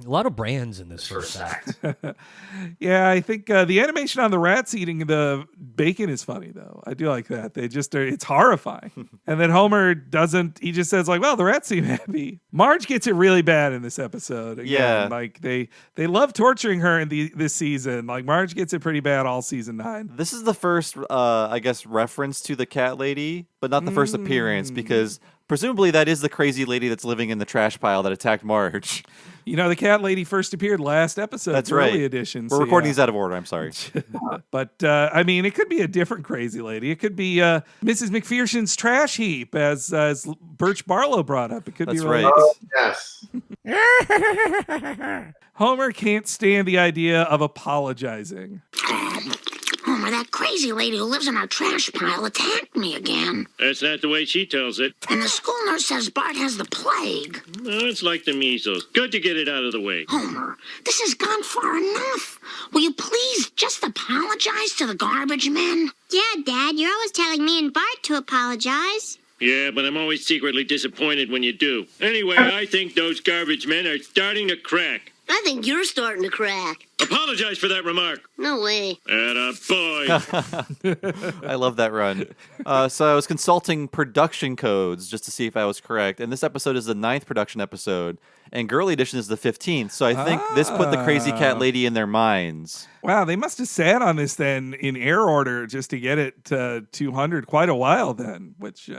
A lot of brands in this first act. Yeah, I think the animation on the rats eating the bacon is funny though. I do like that. It's horrifying. And then Homer doesn't. He just says like, "Well, the rats seem happy." Marge gets it really bad in this episode. Again, yeah, like they love torturing her in this season. Like Marge gets it pretty bad all season 9. This is the first, I guess, reference to the cat lady, but not the first appearance because presumably that is the crazy lady that's living in the trash pile that attacked Marge. You know, the cat lady first appeared last episode. That's early right. edition. We're recording these out of order. I'm sorry. But, I mean, it could be a different crazy lady. It could be Mrs. McPherson's trash heap, as Birch Barlow brought up. It could be right. Yes. Homer can't stand the idea of apologizing. Homer, that crazy lady who lives in our trash pile attacked me again. That's not the way she tells it. And the school nurse says Bart has the plague. No, it's like the measles. Good to get it out of the way. Homer, this has gone far enough. Will you please just apologize to the garbage men? Yeah, Dad, you're always telling me and Bart to apologize. Yeah, but I'm always secretly disappointed when you do. Anyway, I think those garbage men are starting to crack. I think you're starting to crack. Apologize for that remark. No way. Attaboy. I love that run. So I was consulting production codes just to see if I was correct. And this episode is the 9th production episode. And Girly Edition is the 15th. So I think this put the Crazy Cat Lady in their minds. Wow, they must have sat on this then in air order just to get it to 200 quite a while then, which...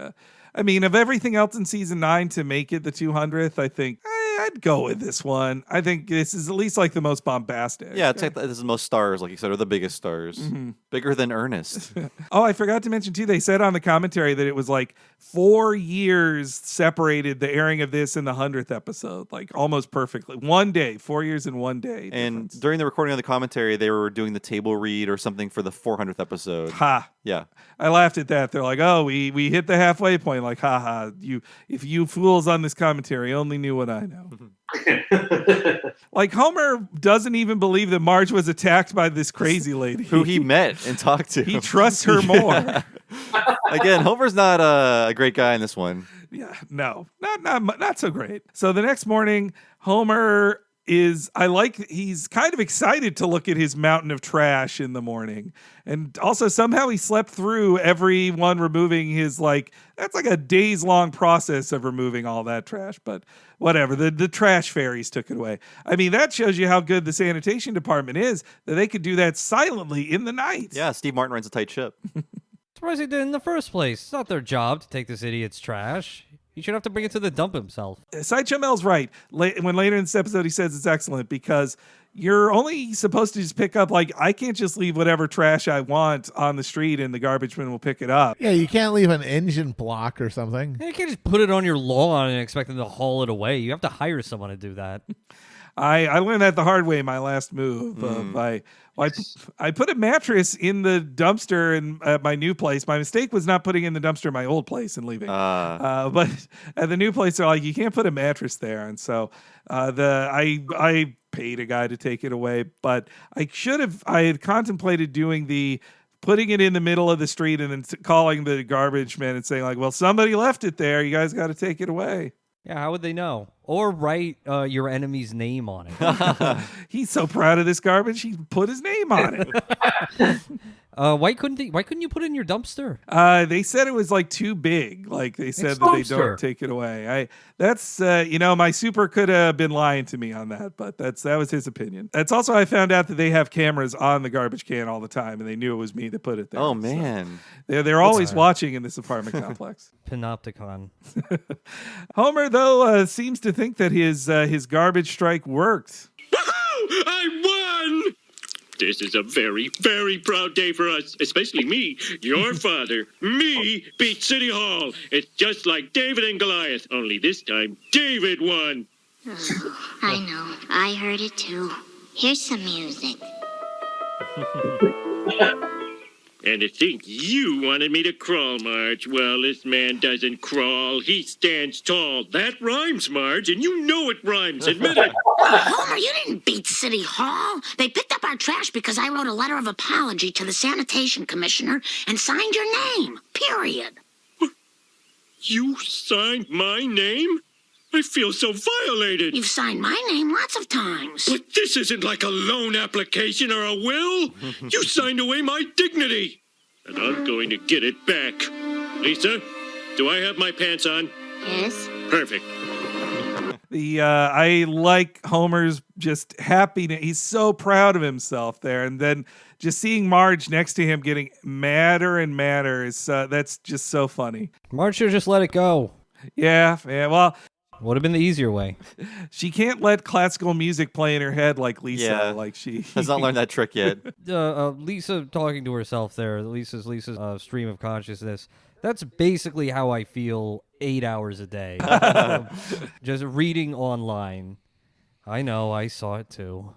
I mean, of everything else in season 9 to make it the 200th, I think I'd go with this one. I think this is at least like the most bombastic. Yeah, it's like this is the most stars, like you said, or the biggest stars. Mm-hmm. Bigger than Ernest. Oh, I forgot to mention, too, they said on the commentary that it was like 4 years separated the airing of this and the 100th episode, like almost perfectly. 1 day, 4 years in 1 day. And during the recording of the commentary, they were doing the table read or something for the 400th episode. Ha. Yeah. I laughed at that. They're like, oh, we hit the halfway point. Like, haha, if you fools on this commentary only knew what I know. Like, Homer doesn't even believe that Marge was attacked by this crazy lady. Who he met and talked to. He trusts her more. Again, Homer's not a great guy in this one. Yeah, no, not so great. So the next morning, Homer he's kind of excited to look at his mountain of trash in the morning. And also somehow he slept through everyone removing his, that's like a days long process of removing all that trash, but whatever. The trash fairies took it away. I mean, that shows you how good the sanitation department is, that they could do that silently in the night. Yeah, Steve Martin runs a tight ship. Surprised they did in the first place. It's not their job to take this idiot's trash. He should have to bring it to the dump himself. Sideshow Mel's right. When later in this episode he says it's excellent because you're only supposed to just pick up, I can't just leave whatever trash I want on the street and the garbage man will pick it up. Yeah, you can't leave an engine block or something. You can't just put it on your lawn and expect them to haul it away. You have to hire someone to do that. I learned that the hard way in my last move. I put a mattress in the dumpster at my new place. My mistake was not putting in the dumpster in my old place and leaving. But at the new place, they're like, you can't put a mattress there. And so I paid a guy to take it away. But I had contemplated doing putting it in the middle of the street and then calling the garbage man and saying well, somebody left it there. You guys got to take it away. Yeah, how would they know? Or write your enemy's name on it. He's so proud of this garbage, he put his name on it. Why couldn't you put it in your dumpster? They said it was too big. They said that they don't take it away. My super could have been lying to me on that, but that was his opinion. That's also I found out that they have cameras on the garbage can all the time, and they knew it was me that put it there. Oh man, so they're always watching in this apartment complex. Panopticon. Homer though seems to think that his garbage strike worked. Woohoo! I won! This is a very, very proud day for us, especially me, your father. Me beat City Hall. It's just like David and Goliath, only this time David won. I know. I heard it too. Here's some music. And to think you wanted me to crawl, Marge. Well, this man doesn't crawl. He stands tall. That rhymes, Marge, and you know it rhymes. Admit it. Homer, you didn't beat City Hall. They picked up our trash because I wrote a letter of apology to the Sanitation Commissioner and signed your name. Period. You signed my name? I feel so violated. You've signed my name lots of times. But this isn't like a loan application or a will. You signed away my dignity. And I'm going to get it back. Lisa, do I have my pants on? Yes. Perfect. I like Homer's just happiness. He's so proud of himself there. And then just seeing Marge next to him getting madder and madder is that's just so funny. Marge should just let it go. Yeah. Well, would have been the easier way. She can't let classical music play in her head like Lisa. Yeah, she has not learned that trick yet. Lisa talking to herself there. Lisa's stream of consciousness. That's basically how I feel 8 hours a day. Just reading online. I know, I saw it too.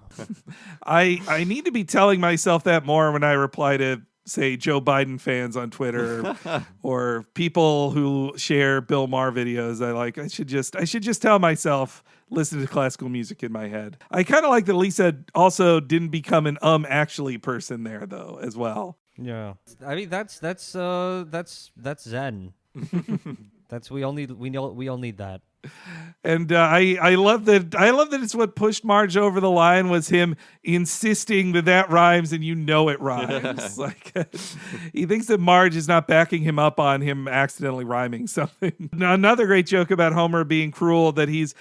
I need to be telling myself that more when I reply to, say, Joe Biden fans on Twitter or people who share Bill Maher videos. I should just tell myself, listen to classical music in my head. I kind of like that Lisa also didn't become an actually person there though as well. Yeah. I mean that's Zen. We all need that. And I love that. I love that it's what pushed Marge over the line was him insisting that rhymes, and it rhymes. Like he thinks that Marge is not backing him up on him accidentally rhyming something. Now, another great joke about Homer being cruel that he's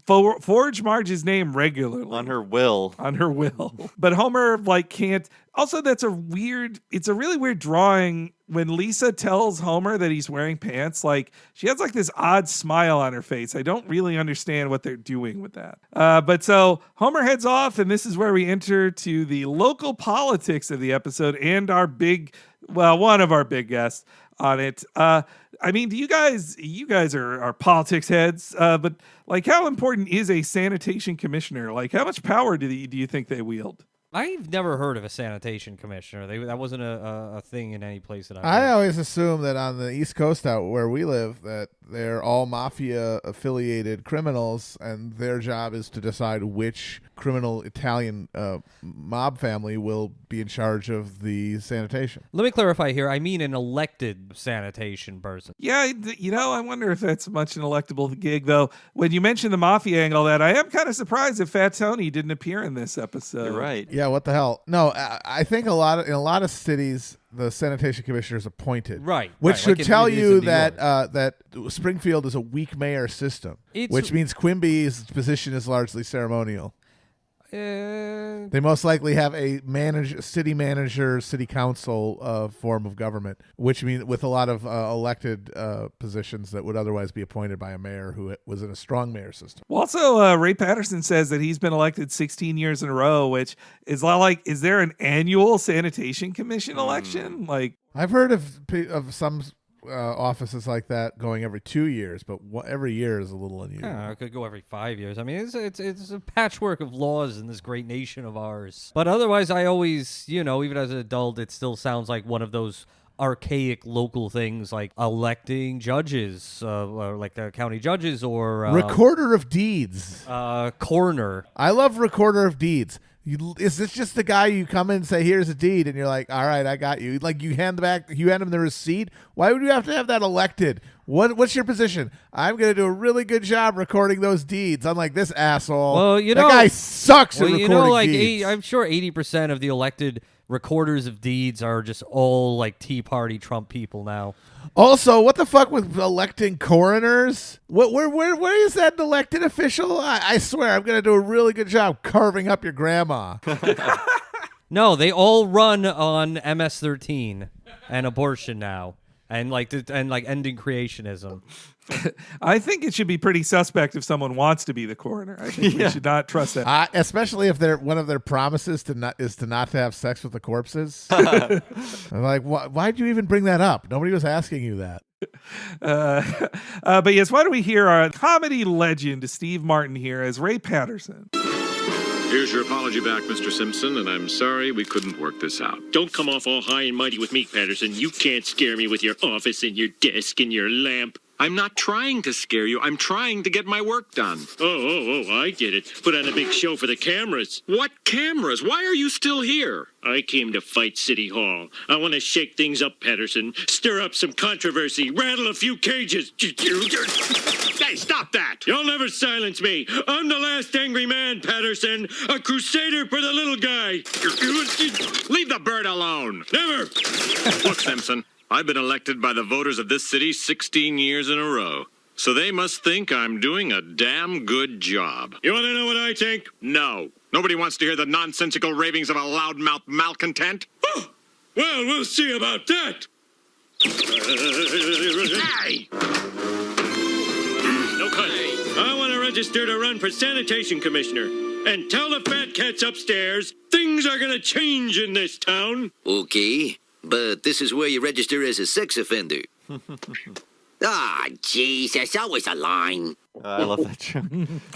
forged Marge's name regularly on her will. But Homer can't. Also, it's a really weird drawing when Lisa tells Homer that he's wearing pants. She has this odd smile on her face. I don't really understand what they're doing with that. But so Homer heads off, and this is where we enter to the local politics of the episode and one of our big guests on it. Do you guys are politics heads, but how important is a sanitation commissioner? How much power do you think they wield? I've never heard of a sanitation commissioner. That wasn't a thing in any place that I've I always assume that on the East Coast out where we live that they're all mafia-affiliated criminals, and their job is to decide which criminal Italian mob family will be in charge of the sanitation. Let me clarify here. I mean an elected sanitation person. Yeah, I wonder if that's much an electable gig, though. When you mentioned the mafia angle, I am kind of surprised that Fat Tony didn't appear in this episode. You're right. Yeah, what the hell? No, I think in a lot of cities, the sanitation commissioner is appointed, right? Which should tell you that Springfield is a weak mayor system, which means Quimby's position is largely ceremonial. They most likely have a city manager, city council form of government, which means with a lot of elected positions that would otherwise be appointed by a mayor who was in a strong mayor system. Well, also, Ray Patterson says that he's been elected 16 years in a row, which is is there an annual sanitation commission election? I've heard of some offices like that going every 2 years, but every year is a little unusual. Yeah, it could go every 5 years. I mean, it's a patchwork of laws in this great nation of ours. But otherwise, I always, even as an adult, it still sounds like one of those archaic local things like electing judges, like the county judges or recorder of deeds, coroner. I love recorder of deeds. Is this just the guy you come in and say, here's a deed, and you're like, all right, I got you. You hand him the receipt. Why would you have to have that elected? What's your position? I'm going to do a really good job recording those deeds. Unlike this asshole. Well, that guy sucks at recording deeds. I'm sure 80% of the elected recorders of deeds are just all Tea Party Trump people now. Also, what the fuck with electing coroners? Where is that an elected official? I swear, I'm going to do a really good job carving up your grandma. No, they all run on MS-13 and abortion now, and ending creationism. I think it should be pretty suspect if someone wants to be the coroner. I think we should not trust that. Especially if one of their promises is to not to have sex with the corpses. I'm like, why'd you even bring that up? Nobody was asking you that. But yes, why don't we hear our comedy legend Steve Martin here as Ray Patterson. Here's your apology back, Mr. Simpson, and I'm sorry we couldn't work this out. Don't come off all high and mighty with me, Patterson. You can't scare me with your office and your desk and your lamp. I'm not trying to scare you. I'm trying to get my work done. Oh, I get it. Put on a big show for the cameras. What cameras? Why are you still here? I came to fight City Hall. I want to shake things up, Patterson. Stir up some controversy. Rattle a few cages. Hey, stop that! You'll never silence me. I'm the last angry man, Patterson. A crusader for the little guy. Leave the bird alone. Never. Look, Simpson. I've been elected by the voters of this city 16 years in a row. So they must think I'm doing a damn good job. You want to know what I think? No. Nobody wants to hear the nonsensical ravings of a loudmouth malcontent. Oh, well, we'll see about that. Hey! No cut. I want to register to run for Sanitation Commissioner. And tell the fat cats upstairs things are going to change in this town. Okay. But this is where you register as a sex offender. Jeez, there's always a line. I love that joke.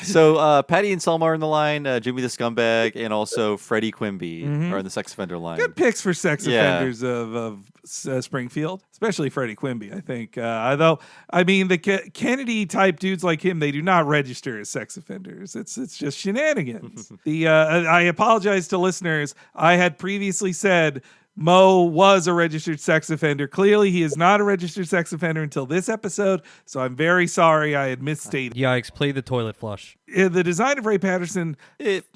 So Patty and Selma are in the line, Jimmy the Scumbag, and also Freddie Quimby are in the sex offender line. Good picks for sex offenders of Springfield, especially Freddie Quimby, I think. Though, I mean, the Kennedy-type dudes like him, they do not register as sex offenders. It's just shenanigans. I apologize to listeners. I had previously said Mo was a registered sex offender. Clearly, he is not a registered sex offender until this episode, so I'm very sorry I had misstated. Yikes, play the toilet flush. The design of Ray Patterson,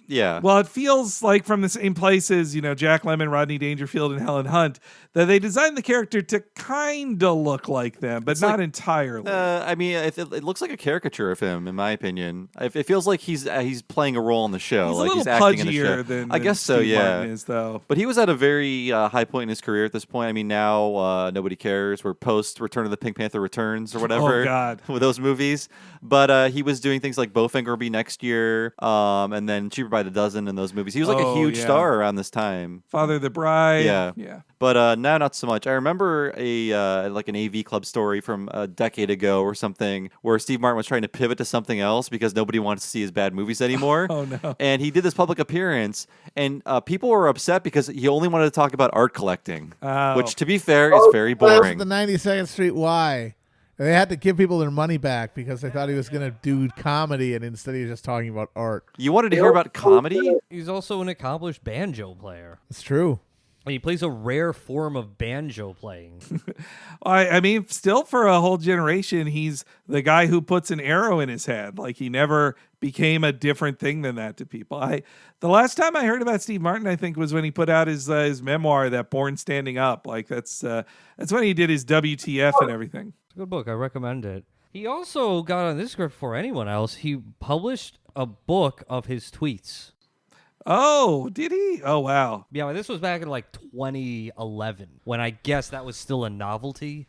yeah. Well, it feels like from the same places, Jack Lemmon, Rodney Dangerfield, and Helen Hunt, that they designed the character to kind of look like them, but not entirely. I mean, it looks like a caricature of him, in my opinion. It feels like he's playing a role in the show. He's like a little acting in the show. than I guess so, Steve yeah. Martin is, though. But he was at a very high point in his career at this point. I mean, now nobody cares. We're post Return of the Pink Panther Returns or whatever. Oh, God. With those movies. But he was doing things like Bowfinger will be next year, and then Cheaper by the Dozen in those movies. He was like a huge star around this time. Father of the Bride. Yeah. But now not so much. I remember an AV Club story from a decade ago or something where Steve Martin was trying to pivot to something else because nobody wanted to see his bad movies anymore. Oh, no. And he did this public appearance, and people were upset because he only wanted to talk about art collecting, which, to be fair, is very boring. The 92nd Street Y. They had to give people their money back because they thought he was going to do comedy, and instead he was just talking about art. You wanted to hear about comedy? He's also an accomplished banjo player. It's true. He plays a rare form of banjo playing. I mean, still for a whole generation, he's the guy who puts an arrow in his head. Like, he never became a different thing than that to people. The last time I heard about Steve Martin, I think, was when he put out his memoir, that Born Standing Up. Like, that's when he did his WTF and everything. It's a good book. I recommend it. He also got on this script before anyone else. He published a book of his tweets. Oh, did he? Oh, wow. Yeah, this was back in 2011, when I guess that was still a novelty.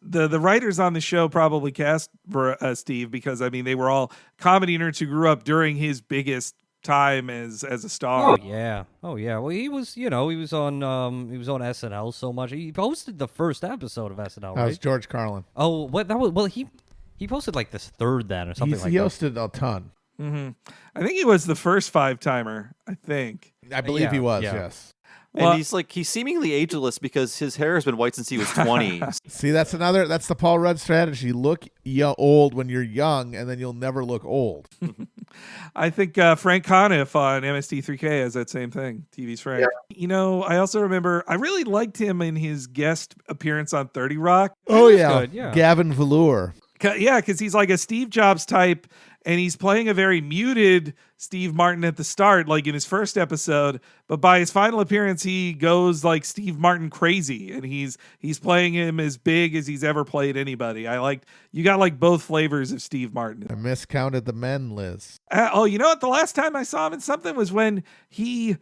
The writers on the show probably cast Steve because, I mean, they were all comedy nerds who grew up during his biggest time as a star. Oh yeah. Well, he was on SNL so much. He posted the first episode of SNL, right? That was George Carlin. Oh, what that was? Well, he posted this third then or something like that. He hosted a ton. Mm-hmm. I think he was the first 5-timer. I think. I believe he was. Yes. And he's seemingly ageless because his hair has been white since he was 20. See, that's the Paul Rudd strategy. Look old when you're young, and then you'll never look old. I think Frank Conniff on MST3K has that same thing. TV's Frank. Yeah. I also remember I really liked him in his guest appearance on 30 Rock. Oh, yeah. Gavin Velour. Yeah, because he's like a Steve Jobs type, and he's playing a very muted Steve Martin at the start, like in his first episode. But by his final appearance, he goes like Steve Martin crazy, and he's playing him as big as he's ever played anybody. You got both flavors of Steve Martin. I miscounted the men, Liz. You know what? The last time I saw him in something was when he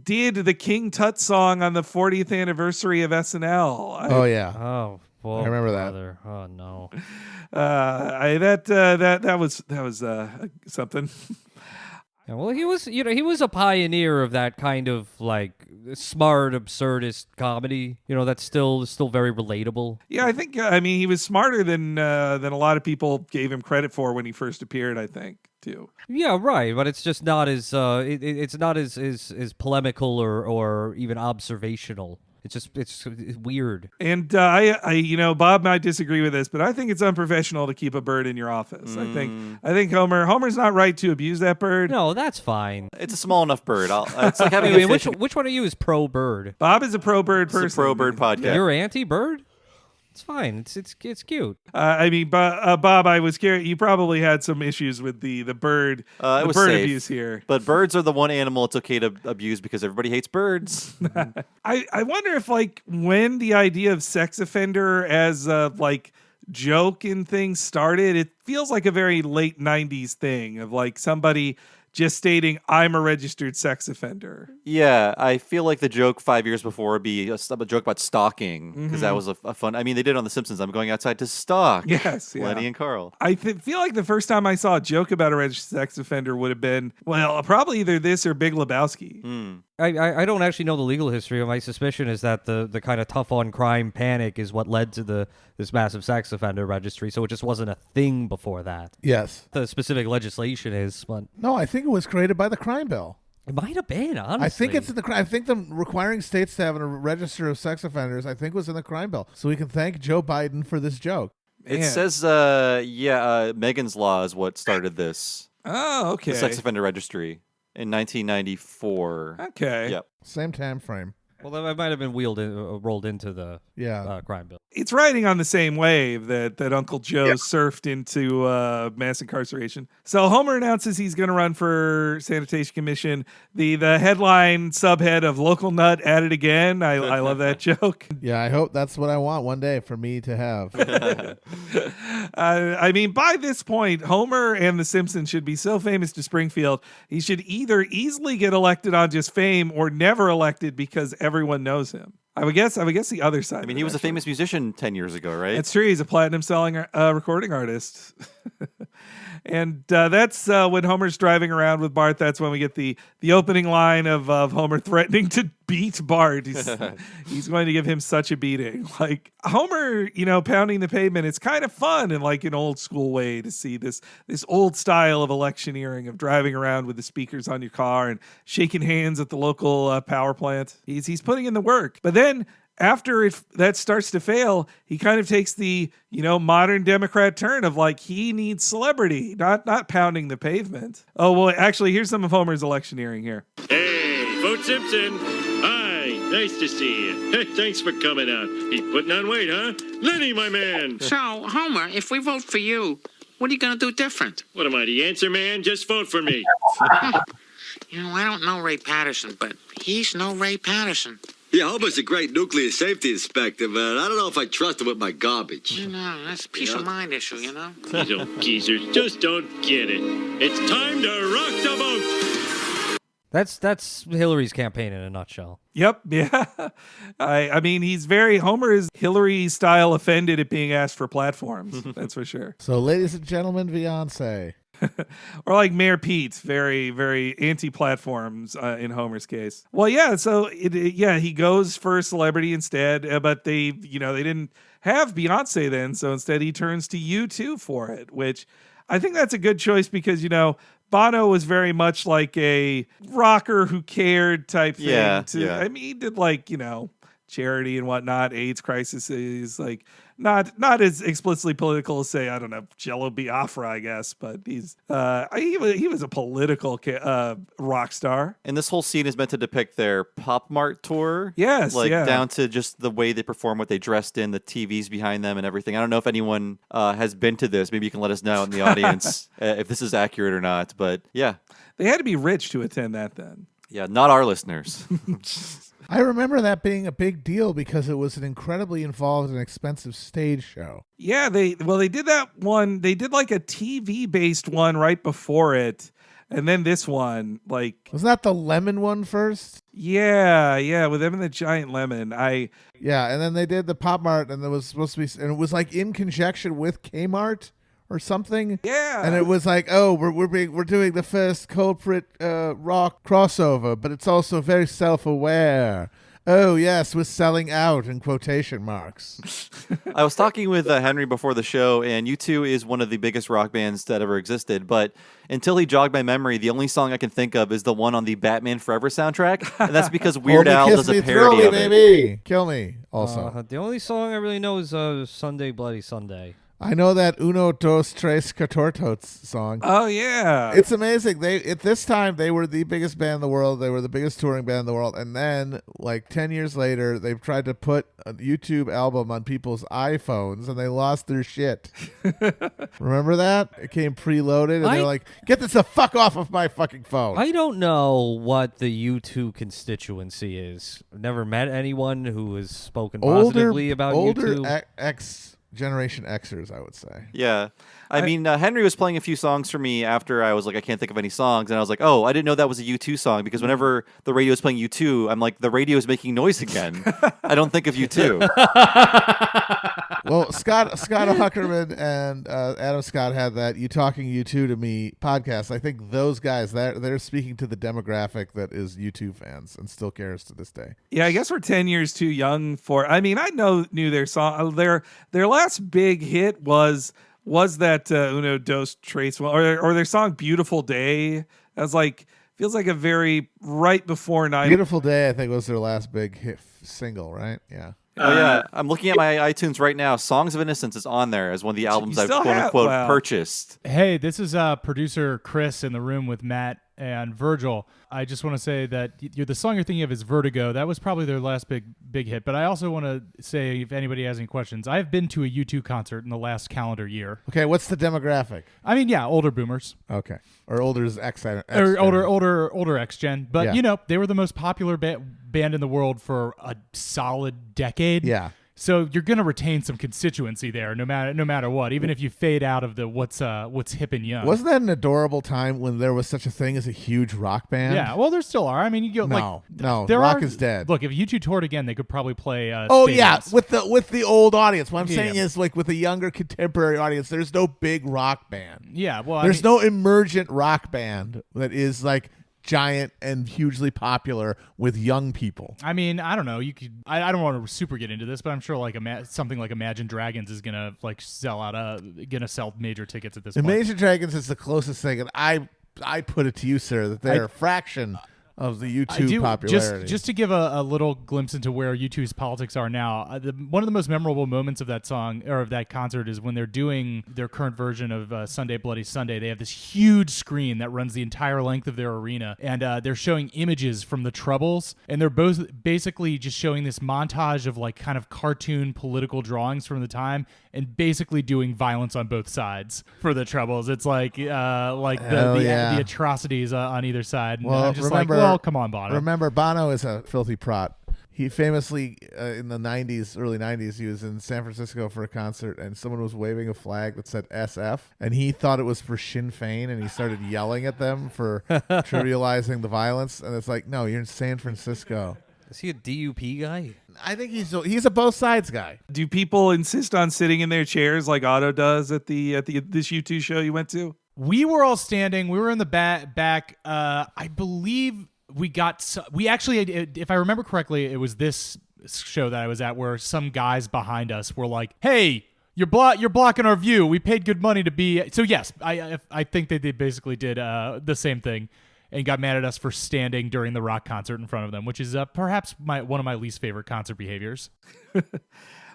did the King Tut song on the 40th anniversary of SNL. Oh yeah. Oh. Well, I remember brother. That. Oh no. That was something. Yeah, well, he was a pioneer of that kind of smart absurdist comedy. That's still very relatable. Yeah, I think he was smarter than a lot of people gave him credit for when he first appeared. I think too. Yeah, right. But it's just not as it's not as polemical or even observational. It's weird. And Bob might disagree with this, but I think it's unprofessional to keep a bird in your office. I think Homer's not right to abuse that bird. No, that's fine. It's a small enough bird. It's like having which one of you is pro bird? Bob is a pro bird person. It's a pro bird podcast. You're anti bird? It's fine. It's cute. Bob, I was scared. You probably had some issues with the bird. It was bird safe. abuse here. But birds are the one animal it's okay to abuse because everybody hates birds. I wonder if when the idea of sex offender as joke and things started, it feels like a very late 90s thing of somebody just stating, I'm a registered sex offender. Yeah, I feel like the joke 5 years before would be a joke about stalking, because that was a fun... I mean, they did it on The Simpsons. I'm going outside to stalk. Yes, yeah. Lenny and Carl. I feel like the first time I saw a joke about a registered sex offender would have been, probably either this or Big Lebowski. I don't actually know the legal history. My suspicion is that the kind of tough on crime panic is what led to this massive sex offender registry. So it just wasn't a thing before that. Yes. The specific legislation is, but no, I think it was created by the crime bill. It might have been, honestly. I think it's in the. I think the requiring states to have a register of sex offenders, I think, was in the crime bill. So we can thank Joe Biden for this joke. It says, Megan's Law is what started this. Oh, okay. The sex offender registry in 1994. Okay. Yep. Same time frame. Well, that might have been rolled into the crime bill. It's riding on the same wave that Uncle Joe surfed into mass incarceration. So Homer announces he's going to run for Sanitation Commission. The headline subhead of Local Nut at it again. I love that joke. Yeah, I hope that's what I want one day for me to have. I mean, by this point, Homer and The Simpsons should be so famous to Springfield, he should either easily get elected on just fame or never elected because everyone knows him. I would guess the other side. I mean, he was a famous musician 10 years ago, right? That's true. He's a platinum-selling recording artist. And that's when Homer's driving around with Bart. That's when we get the opening line of Homer threatening to beat Bart. He's going to give him such a beating. Like Homer, pounding the pavement. It's kind of fun in like an old school way to see this old style of electioneering, of driving around with the speakers on your car and shaking hands at the local power plant. He's putting in the work. But then after that starts to fail, he kind of takes the, modern Democrat turn of like, he needs celebrity, not pounding the pavement. Oh, well, actually, here's some of Homer's electioneering here. Hey, vote Simpson. Hi, nice to see you. Hey, thanks for coming out. He putting on weight, huh? Lenny, my man. So, Homer, if we vote for you, what are you going to do different? What am I, the answer man? Just vote for me. I don't know Ray Patterson, but he's no Ray Patterson. Yeah, Homer's a great nuclear safety inspector, but I don't know if I trust him with my garbage. That's a peace of mind issue, These old geezers just don't get it. It's time to rock the boat. That's Hillary's campaign in a nutshell. Yep. Yeah. I mean, Homer is Hillary style offended at being asked for platforms. That's for sure. So, ladies and gentlemen, Beyonce. Or like Mayor Pete, very, very anti-platforms in Homer's case. Well, yeah, so he goes for celebrity instead, but they didn't have Beyonce then, so instead he turns to U2 for it, which I think that's a good choice because, Bono was very much like a rocker who cared type thing. I mean, he did like, charity and whatnot, AIDS crisis is like not as explicitly political as say, I don't know, Jello Biafra, I guess, but he was a political rock star. And this whole scene is meant to depict their Pop Mart tour. Yes, down to just the way they perform, what they dressed in, the TVs behind them and everything. I don't know if anyone has been to this. Maybe you can let us know in the audience if this is accurate or not, but yeah. They had to be rich to attend that then. Yeah, not our listeners. I remember that being a big deal because it was an incredibly involved and expensive stage show. Yeah, they did that one. They did like a TV-based one right before it. And then this one, like... Wasn't that the lemon one first? Yeah, with them and the giant lemon. Yeah, and then they did the Pop Mart, and there was supposed to be... And it was like in conjunction with Kmart or something. Yeah. And it was like, oh, we're doing the first corporate rock crossover, but it's also very self-aware. Oh, yes, we're selling out in quotation marks. I was talking with Henry before the show, and U2 is one of the biggest rock bands that ever existed. But until he jogged my memory, the only song I can think of is the one on the Batman Forever soundtrack. And that's because Weird Al does a parody of it. Baby. Kill me, also. The only song I really know is Sunday Bloody Sunday. I know that Uno, Dos, Tres, Catortos song. Oh, yeah. It's amazing. At this time, they were the biggest band in the world. They were the biggest touring band in the world. And then, like 10 years later, they've tried to put a YouTube album on people's iPhones, and they lost their shit. Remember that? It came preloaded, and they're like, get this the fuck off of my fucking phone. I don't know what the U2 constituency is. I've never met anyone who has spoken positively about U2. Older Generation Xers, I would say. Yeah. I mean, Henry was playing a few songs for me after I was like, I can't think of any songs. And I was like, oh, I didn't know that was a U2 song because whenever the radio is playing U2, I'm like, the radio is making noise again. I don't think of U2. Well, Scott Huckerman and Adam Scott had that You Talking U2 to Me podcast. I think those guys, they're speaking to the demographic that is U2 fans and still cares to this day. Yeah, I guess we're 10 years too young for... I mean, I knew their song. Their last big hit was that Uno Dos Tres, or their song Beautiful Day. That was like... Feels like a very right before 9. Beautiful Day, I think, was their last big hit single, right? Yeah. Oh, yeah. I'm looking at my iTunes right now. Songs of Innocence is on there as one of the albums I've quote-unquote purchased. Hey, this is producer Chris in the room with Matt And Virgil, I just want to say that the song you're thinking of is Vertigo. That was probably their last big hit. But I also want to say, if anybody has any questions, I've been to a U2 concert in the last calendar year. Okay, what's the demographic? I mean, yeah, older boomers. Okay. Or older is X. Or older X-Gen. But, they were the most popular band in the world for a solid decade. Yeah. So you're going to retain some constituency there, no matter what, even if you fade out of the what's hip and young. Wasn't that an adorable time when there was such a thing as a huge rock band? Yeah, well, there still are. I mean, no, rock is dead. Look, if U2 toured again, they could probably play. Yeah, with the old audience. What I'm saying is, like, with the younger contemporary audience, there's no big rock band. Yeah, well, there's no emergent rock band that is like giant and hugely popular with young people. I mean, I don't know. You could. I don't want to super get into this, but I'm sure like something like Imagine Dragons is gonna like sell major tickets at this point. Imagine Dragons is the closest thing, and I put it to you, sir, that they're a fraction of the U2 popularity. Just to give a little glimpse into where U2's politics are now, one of the most memorable moments of that song or of that concert is when they're doing their current version of Sunday Bloody Sunday. They have this huge screen that runs the entire length of their arena, and they're showing images from the Troubles, and they're both basically just showing this montage of like kind of cartoon political drawings from the time, and basically doing violence on both sides for the Troubles. It's like the atrocities on either side. And I'm just come on, Bono. Remember, Bono is a filthy prot. He famously, in the early 90s, he was in San Francisco for a concert, and someone was waving a flag that said SF, and he thought it was for Sinn Féin, and he started yelling at them for trivializing the violence. And it's like, no, you're in San Francisco. Is he a DUP guy? I think he's a both sides guy. Do people insist on sitting in their chairs like Otto does at this U2 show you went to? We were all standing. We were in the back. I believe we actually, if I remember correctly, it was this show that I was at where some guys behind us were like, "Hey, you're blocking our view. We paid good money to be." So yes, I think that they basically did the same thing and got mad at us for standing during the rock concert in front of them, which is perhaps one of my least favorite concert behaviors.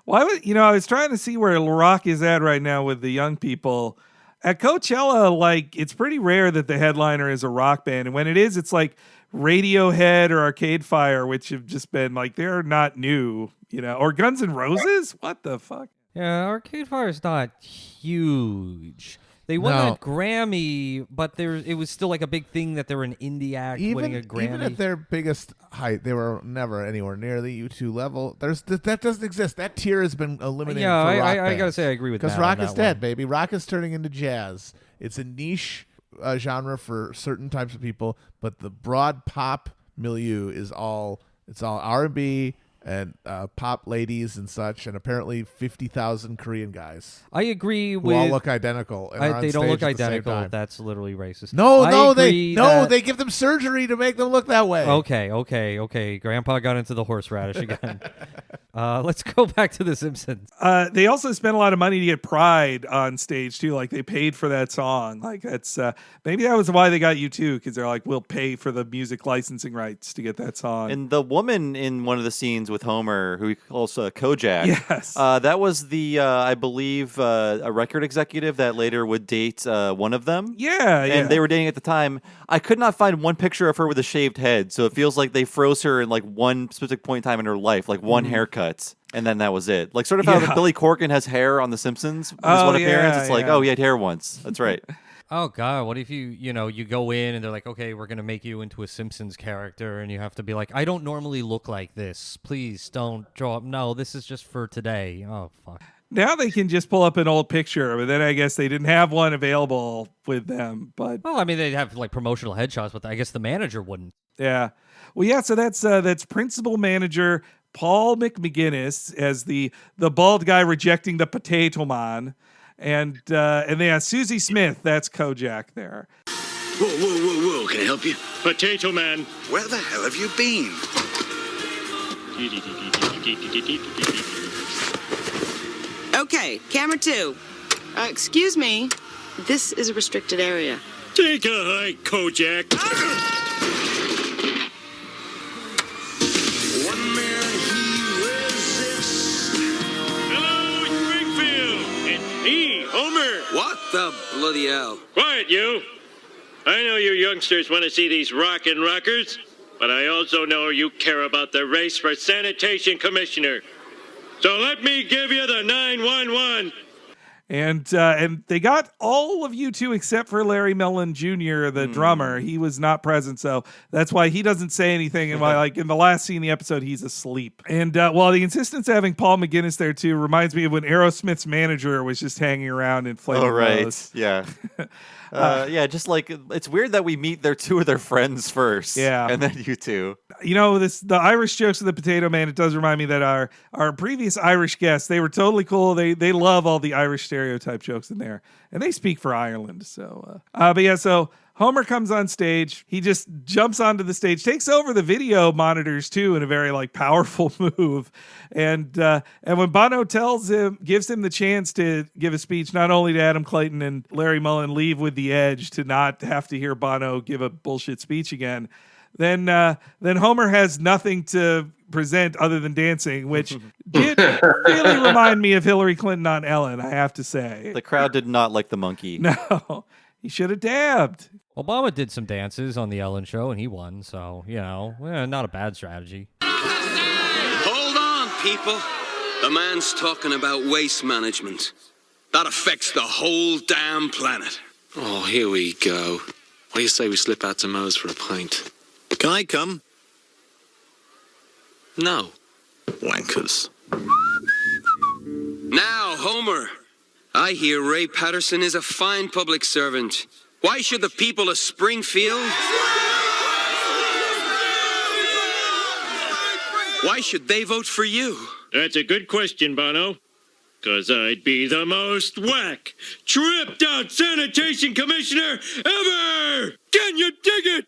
Well, I was trying to see where rock is at right now with the young people. At Coachella, like, it's pretty rare that the headliner is a rock band. And when it is, it's like Radiohead or Arcade Fire, which have just been like, they're not new, or Guns N' Roses. What the fuck? Yeah, Arcade Fire is not huge. They won that Grammy, but it was still like a big thing that they were an indie act winning a Grammy. Even at their biggest height, they were never anywhere near the U2 level. That doesn't exist. That tier has been eliminated. Yeah, for rock I gotta say I agree with that. Because rock is dead, baby. Rock is turning into jazz. It's a niche genre for certain types of people, but the broad pop milieu is all R&B and pop ladies and such, and apparently 50,000 Korean guys. I agree who with all look identical. And they don't look identical. That's literally racist. They give them surgery to make them look that way. Okay. Grandpa got into the horseradish again. Let's go back to The Simpsons. They also spent a lot of money to get Pride on stage too. Like, they paid for that song. Like, that's maybe that was why they got U2, because they're like, we'll pay for the music licensing rights to get that song. And the woman in one of the scenes with Homer, who he calls Kojak. Yes. That was I believe, a record executive that later would date one of them. Yeah, and they were dating at the time. I could not find one picture of her with a shaved head, so it feels like they froze her in like one specific point in time in her life, like one haircut, and then that was it. Like sort of how Billy Corgan has hair on The Simpsons. His one appearance, it's like, oh, he had hair once. That's right. Oh God! What if you go in and they're like, okay, we're gonna make you into a Simpsons character, and you have to be like, I don't normally look like this. Please don't draw up. No, this is just for today. Oh fuck. Now they can just pull up an old picture, but then I guess they didn't have one available with them. But well, I mean, they'd have like promotional headshots, but I guess the manager wouldn't. Yeah. Well, yeah. So that's principal manager Paul McMcGinnis as the bald guy rejecting the potato man. And they have Susie Smith. That's Kojak there. Whoa. Can I help you? Potato Man. Where the hell have you been? Okay, camera 2. Excuse me. This is a restricted area. Take a hike, Kojak. One man he resists. Hello, Springfield. And me, Homer. What the bloody hell? Quiet, you. I know you youngsters want to see these rockin' rockers, but I also know you care about the race for Sanitation Commissioner. So let me give you the 911. And they got all of you two except for Larry Mellon Jr., the drummer. He was not present, so that's why he doesn't say anything. And why, like in the last scene of the episode, he's asleep. And while the insistence of having Paul McGinnis there too reminds me of when Aerosmith's manager was just hanging around in Flaming Rose. Yeah. Yeah, just like it's weird that we meet two of their friends first. Yeah. And then you two. You know, the Irish jokes of the Potato Man, it does remind me that our previous Irish guests, they were totally cool. They love all the Irish stereotype jokes in there. And they speak for Ireland. So so Homer comes on stage. He just jumps onto the stage, takes over the video monitors too in a very like powerful move. And when Bono gives him the chance to give a speech, not only to Adam Clayton and Larry Mullen leave with the edge to not have to hear Bono give a bullshit speech again, then Homer has nothing to present other than dancing, which did really remind me of Hillary Clinton on Ellen, I have to say. The crowd did not like the monkey. No, he should have dabbed. Obama did some dances on the Ellen Show, and he won, so, not a bad strategy. Hold on, people. The man's talking about waste management. That affects the whole damn planet. Oh, here we go. What do you say we slip out to Moe's for a pint? Can I come? No. Wankers. Now, Homer. I hear Ray Patterson is a fine public servant. Why should the people of Springfield... Why should they vote for you? That's a good question, Bono. 'Cause I'd be the most whack, tripped out sanitation commissioner ever! Can you dig it?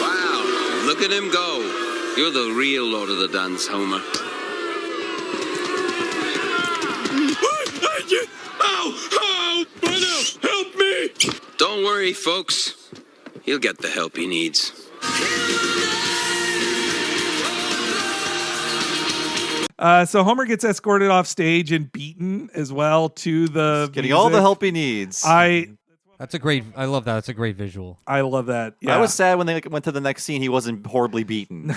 Wow, look at him go. You're the real Lord of the Dance, Homer. Oh, Bono, help me! Don't worry, folks. He'll get the help he needs. So Homer gets escorted off stage and beaten as well to the getting all the help he needs. I love that. It's a great visual. I love that. Yeah. I was sad when they went to the next scene. He wasn't horribly beaten.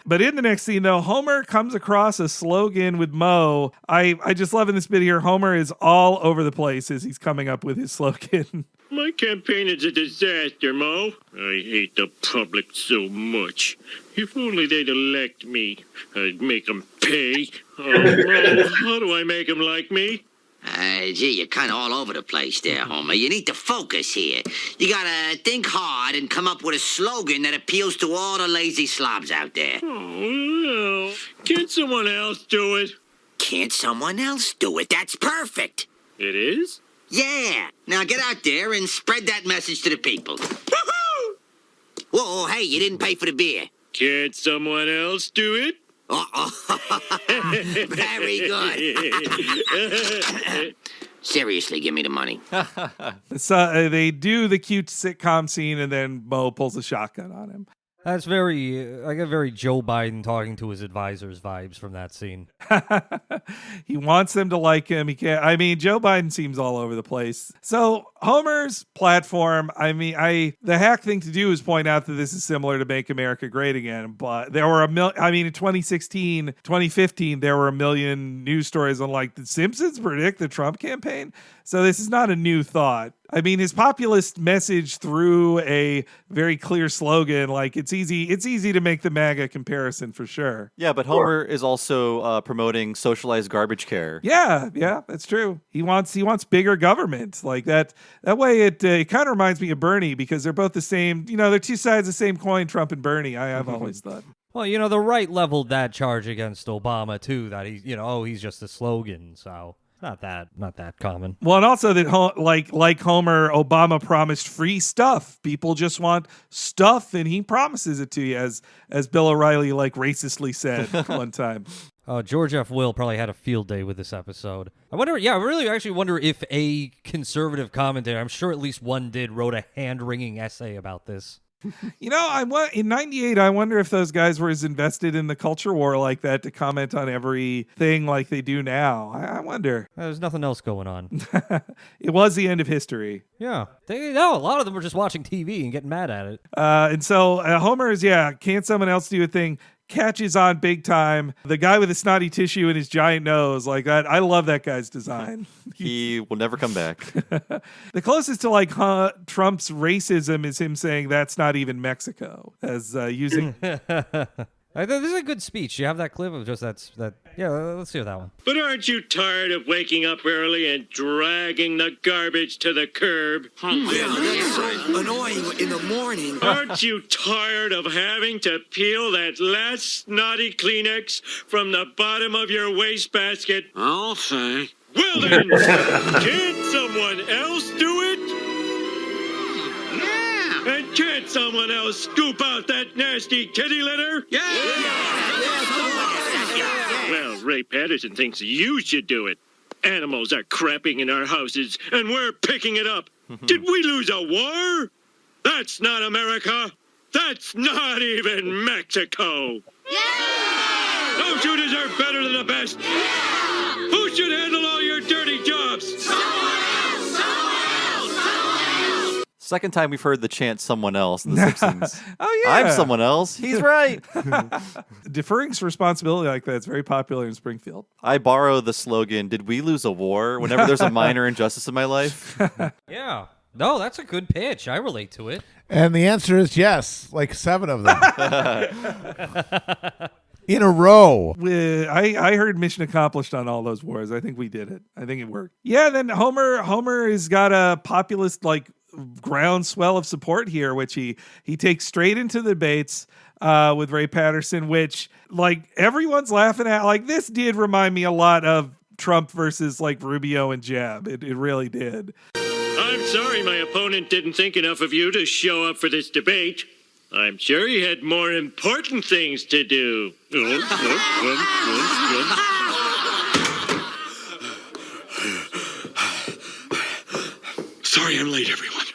But in the next scene, though, Homer comes across a slogan with Moe. I just love in this bit here, Homer is all over the place as he's coming up with his slogan. My campaign is a disaster, Mo. I hate the public so much. If only they'd elect me, I'd make them pay. Oh, Mo, how do I make them like me? Gee, you're kind of all over the place there, Homer. You need to focus here. You gotta think hard and come up with a slogan that appeals to all the lazy slobs out there. Oh, no. Can't someone else do it? Can't someone else do it? That's perfect. It is? Yeah. Now get out there and spread that message to the people. Woohoo! Whoa, hey, you didn't pay for the beer. Can't someone else do it? Very good. Seriously, give me the money. So they do the cute sitcom scene, and then Moe pulls a shotgun on him. That's I got very Joe Biden talking to his advisors vibes from that scene. He wants them to like him. He can't. I mean, Joe Biden seems all over the place. So Homer's platform, the hack thing to do is point out that this is similar to Make America Great Again. But there were in 2016, 2015, there were a million news stories on like the Simpsons predict the Trump campaign. So this is not a new thought. I mean, his populist message through a very clear slogan, like it's easy to make the MAGA comparison for sure. Yeah, but Homer is also promoting socialized garbage care. Yeah, that's true. He wants bigger government like that. That way, it kind of reminds me of Bernie because they're both the same. They're two sides of the same coin, Trump and Bernie. I've always thought. Well, the right leveled that charge against Obama too. That he's just a slogan. So. Not that common. Well, and also that like Homer, Obama promised free stuff. People just want stuff, and he promises it to you, as Bill O'Reilly racistly said one time. George F. Will probably had a field day with this episode. I really actually wonder if a conservative commentator, I'm sure at least one did, wrote a hand-wringing essay about this. In 98, I wonder if those guys were as invested in the culture war like that to comment on everything like they do now. I wonder. There's nothing else going on. It was the end of history. Yeah. A lot of them were just watching TV and getting mad at it. And so Homer is, can't someone else do a thing? Catches on big time. The guy with the snotty tissue in his giant nose, like that. I love that guy's design. He will never come back. The closest to Trump's racism is him saying that's not even Mexico, as using. This is a good speech. You have that clip of just that. Yeah, let's hear that one. But aren't you tired of waking up early and dragging the garbage to the curb? Yeah, that's so annoying in the morning. Aren't you tired of having to peel that last snotty Kleenex from the bottom of your wastebasket? I'll say. Well then, can't someone else do it? And can't someone else scoop out that nasty kitty litter? Well, Ray Patterson thinks you should do it. Animals are crapping in our houses, and we're picking it up. Did we lose a war? That's not America. That's not even Mexico. Don't you deserve better than the best? Who should handle all your dirty jobs? Second time we've heard the chant "someone else" in The Simpsons. Oh yeah, I'm someone else. He's right. Deferring responsibility like that is very popular in Springfield. I borrow the slogan, "Did we lose a war?" whenever there's a minor injustice in my life. Yeah. No, that's a good pitch. I relate to it. And the answer is yes, like 7 of them. In a row. I heard mission accomplished on all those wars. I think we did it. I think it worked. Yeah, then Homer has got a populist groundswell of support here, which he takes straight into the debates with Ray Patterson, which everyone's laughing at. This did remind me a lot of Trump versus Rubio and Jeb. It really did. I'm sorry my opponent didn't think enough of you to show up for this debate. I'm sure he had more important things to do. Sorry I'm late, everyone.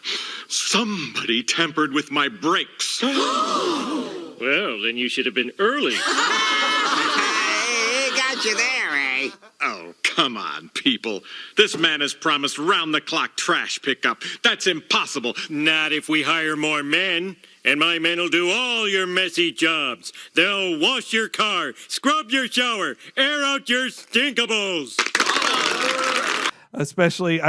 Somebody tampered with my brakes. Well, then you should have been early. Hey, got you there, eh? Oh, come on, people. This man has promised round-the-clock trash pickup. That's impossible. Not if we hire more men. And my men will do all your messy jobs. They'll wash your car, scrub your shower, air out your stinkables. Especially,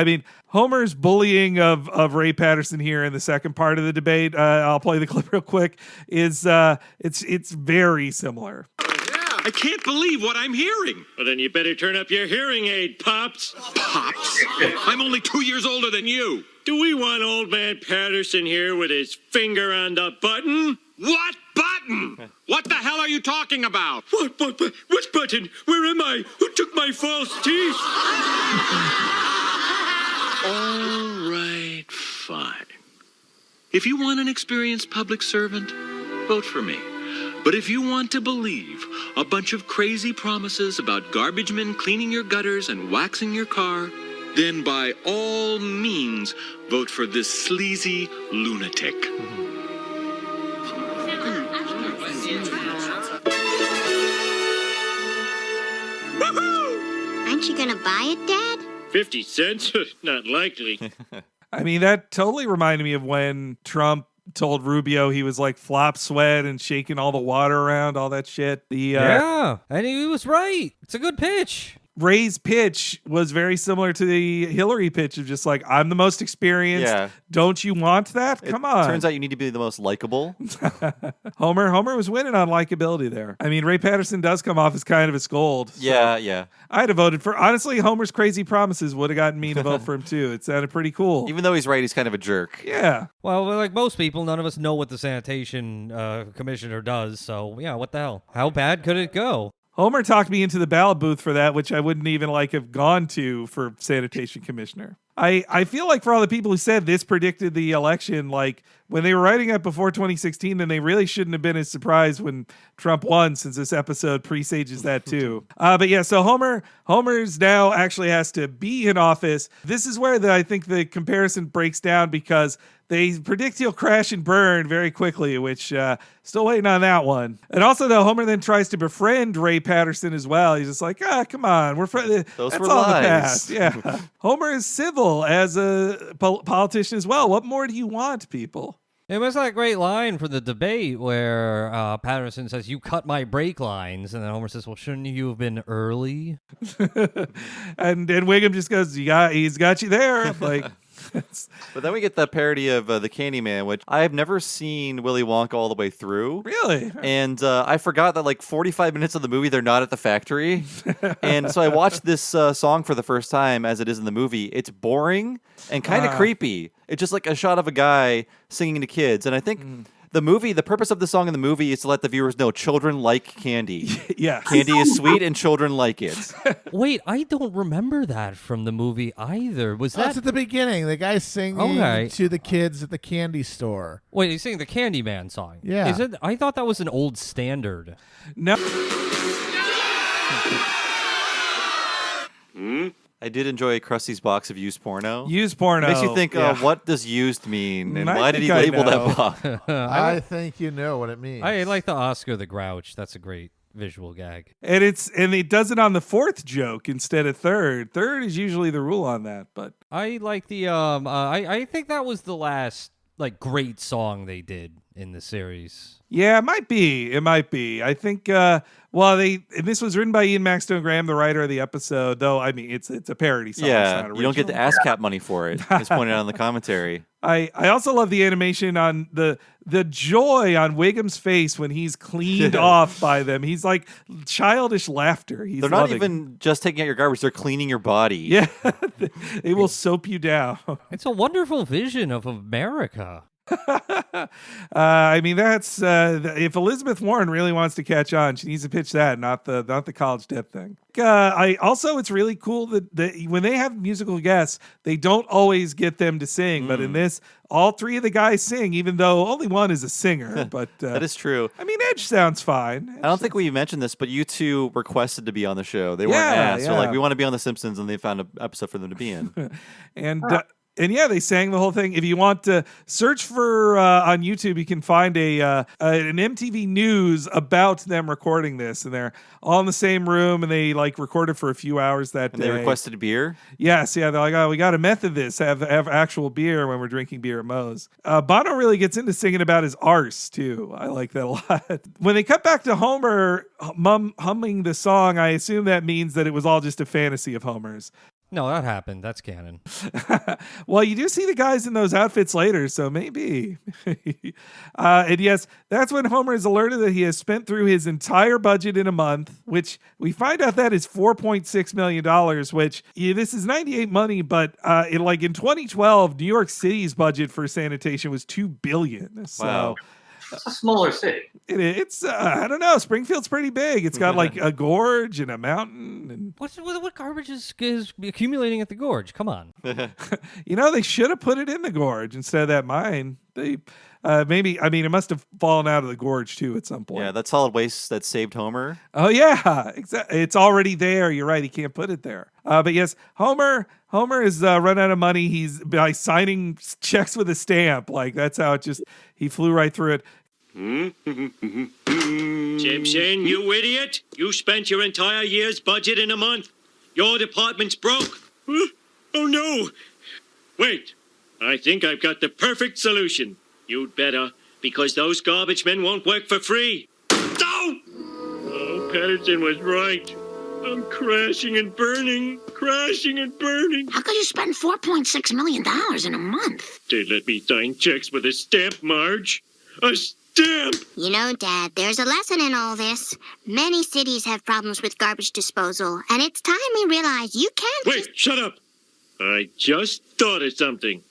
Homer's bullying of Ray Patterson here in the second part of the debate. I'll play the clip real quick. It's very similar. I can't believe what I'm hearing. Well, then you better turn up your hearing aid, Pops. Pops? I'm only 2 years older than you. Do we want old man Patterson here with his finger on the button? What button? What the hell are you talking about? What button? Where am I? Who took my false teeth? All right, fine. If you want an experienced public servant, vote for me. But if you want to believe a bunch of crazy promises about garbage men cleaning your gutters and waxing your car, then by all means, vote for this sleazy lunatic. Aren't you gonna buy it, Dad? 50 cents? Not likely. That totally reminded me of when Trump told Rubio he was flop sweat and shaking all the water around, all that shit. Yeah, and he was right. It's a good pitch. Ray's pitch was very similar to the Hillary pitch of just I'm the most experienced. Yeah. Don't you want that? Come on. Turns out you need to be the most likable. Homer was winning on likability there. Ray Patterson does come off as kind of a scold. So Yeah. I'd have voted for, honestly, Homer's crazy promises would have gotten me to vote for him too. It sounded pretty cool. Even though he's right, he's kind of a jerk. Yeah. Well, like most people, none of us know what the sanitation commissioner does. So, yeah, what the hell? How bad could it go? Homer talked me into the ballot booth for that, which I wouldn't even have gone to for sanitation commissioner. I feel like for all the people who said this predicted the election, like when they were writing it before 2016, then they really shouldn't have been as surprised when Trump won, since this episode presages that too. But yeah, so Homer's now actually has to be in office. This is where I think the comparison breaks down, because they predict he'll crash and burn very quickly, which still waiting on that one. And also, though, Homer then tries to befriend Ray Patterson as well. He's just like, come on, we're friends. That's were all in the lies. past. Yeah. Homer is civil as a politician as well. What more do you want, people? It was that great line from the debate where Patterson says, "You cut my brake lines," and then Homer says, "Well, shouldn't you have been early?" and Wiggum just goes, "He's got you there." Like. But then we get that parody of the Candyman, which I've never seen Willy Wonka all the way through. Really? And I forgot that like 45 minutes of the movie, they're not at the factory. And so I watched this song for the first time as it is in the movie. It's boring and kind of creepy. It's just like a shot of a guy singing to kids. And I think the purpose of the song in the movie is to let the viewers know children like candy. Yeah. Candy is sweet and children like it. Wait, I don't remember that from the movie either. Was that That's at the beginning. The guy's singing to the kids at the candy store. Wait, he's singing the Candyman song. Yeah. Is it? I thought that was an old standard. No. I did enjoy Krusty's box of used porno. Used porno. Makes you think, what does used mean? And why did he label that box? I think you know what it means. I like the Oscar the Grouch. That's a great visual gag. And it does it on the fourth joke instead of third. Third is usually the rule on that, but I like the I think that was the last like great song they did in the series. Yeah, it might be. I think and this was written by Ian Maxtone Graham, the writer of the episode, though I mean it's a parody song. Yeah, you don't get the ASCAP money for it. It's pointed out in the commentary. I also love the animation on the joy on Wiggum's face when he's cleaned off by them. He's like childish laughter. They're not even just taking out your garbage, they're cleaning your body. Yeah, they will soap you down. It's a wonderful vision of America. I mean, that's if Elizabeth Warren really wants to catch on, she needs to pitch that, not the college debt thing. It's really cool that when they have musical guests, they don't always get them to sing, but in this, all three of the guys sing, even though only one is a singer. But that is true. I mean, Edge sounds fine. I don't think we mentioned this, but you two requested to be on the show. They weren't asked. Yeah. They're like, we want to be on The Simpsons, and they found an episode for them to be in. And yeah, they sang the whole thing. If you want to search for on YouTube, you can find an MTV News about them recording this, and they're all in the same room, and they like recorded for a few hours that day. They requested a beer. Yes, yeah, they're like, oh, we got to method this, have actual beer when we're drinking beer at Moe's. Bono really gets into singing about his arse too. I like that a lot. When they cut back to Homer humming the song, I assume that means that it was all just a fantasy of Homer's. No, that happened. That's canon. Well, you do see the guys in those outfits later, so maybe. And yes, that's when Homer is alerted that he has spent through his entire budget in a month, which we find out that is $4.6 million, which this is 98 money, but in 2012, New York City's budget for sanitation was $2 billion. So. Wow. It's a smaller city. It's I don't know. Springfield's pretty big. It's got like a gorge and a mountain. And what garbage is accumulating at the gorge? Come on. They should have put it in the gorge instead of that mine. They it must have fallen out of the gorge too at some point. Yeah, that solid waste that saved Homer. Oh yeah, exactly. It's already there. You're right. He can't put it there. But yes, Homer is run out of money. He's by signing checks with a stamp. Like that's how he flew right through it. Simpson, you idiot! You spent your entire year's budget in a month. Your department's broke. Oh no! Wait, I think I've got the perfect solution. You'd better, because those garbage men won't work for free. Oh, Patterson was right. I'm crashing and burning. How could you spend $4.6 million in a month? They let me sign checks with a stamp, Marge. A stamp! You know, Dad, there's a lesson in all this. Many cities have problems with garbage disposal, and it's time we realize you can't Wait, shut up! I just thought of something.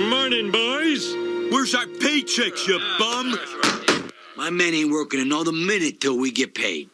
Morning, boys. Where's our paychecks, you bum? My My men ain't working another minute till we get paid.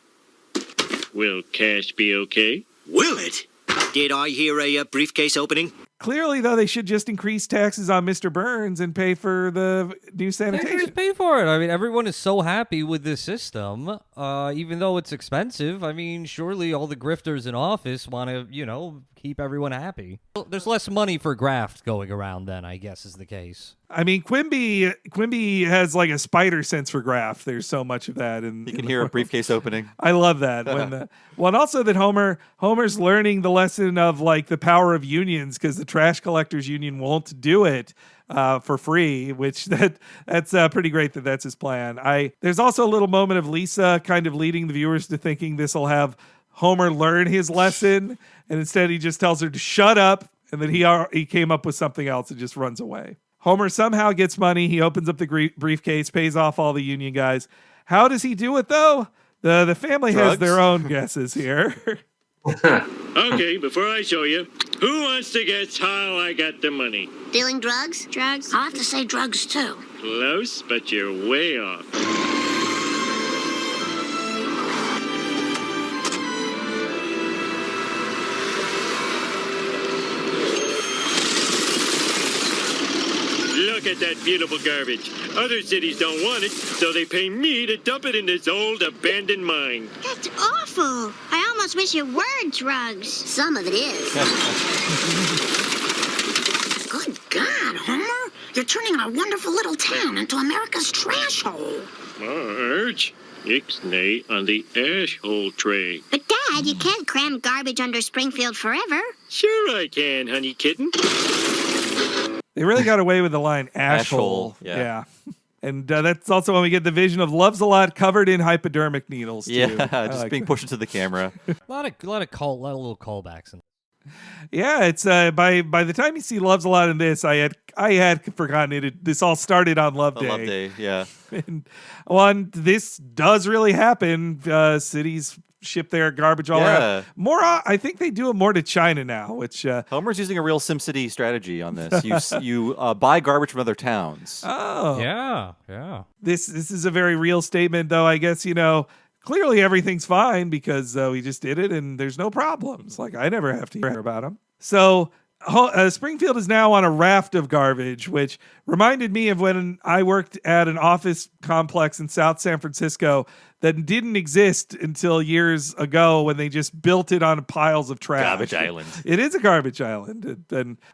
Will cash be okay? Will it? Did I hear a briefcase opening? Clearly, though, they should just increase taxes on Mr. Burns and pay for the new sanitation. Just pay for it. I mean, everyone is so happy with this system, even though it's expensive. I mean, surely all the grifters in office want to, keep everyone happy. Well, there's less money for graft going around then, I guess, is the case. I mean, Quimby has like a spider sense for graft. There's so much of that. And you can hear a briefcase opening. I love that. And also that Homer's learning the lesson of like the power of unions because the trash collectors union won't do it for free, which that's pretty great that's his plan. There's also a little moment of Lisa kind of leading the viewers to thinking this will have Homer learn his lesson, and instead he just tells her to shut up, and then he came up with something else and just runs away. Homer somehow gets money. He opens up the briefcase, pays off all the union guys. How does he do it, though? The family has their own guesses here. Okay, before I show you, who wants to guess how I got the money? Dealing drugs? I'll have to say drugs, too. Close, but you're way off. Look at that beautiful garbage. Other cities don't want it, so they pay me to dump it in this old abandoned mine. That's awful. I almost wish it were drugs. Some of it is. Good God, Homer. You're turning our wonderful little town into America's trash hole. Marge, ixnay on the ash hole tray. But, Dad, you can't cram garbage under Springfield forever. Sure I can, honey kitten. They really got away with the line ash hole. hole. Yeah. And that's also when we get the vision of Loves a Lot covered in hypodermic needles, too. Yeah, just being pushed into the camera. a lot of little callbacks. Yeah, it's by the time you see Loves a Lot in this, I had forgotten this all started on Love Day. Love Day, yeah. and this does really happen. Cities ship their garbage all around. More, I think they do it more to China now. Which Homer's using a real SimCity strategy on this. You buy garbage from other towns. Oh, yeah. This is a very real statement, though. I guess clearly everything's fine because we just did it and there's no problems. Like I never have to hear about them. So Springfield is now on a raft of garbage, which reminded me of when I worked at an office complex in South San Francisco that didn't exist until years ago when they just built it on piles of trash. Garbage island. It is a garbage island.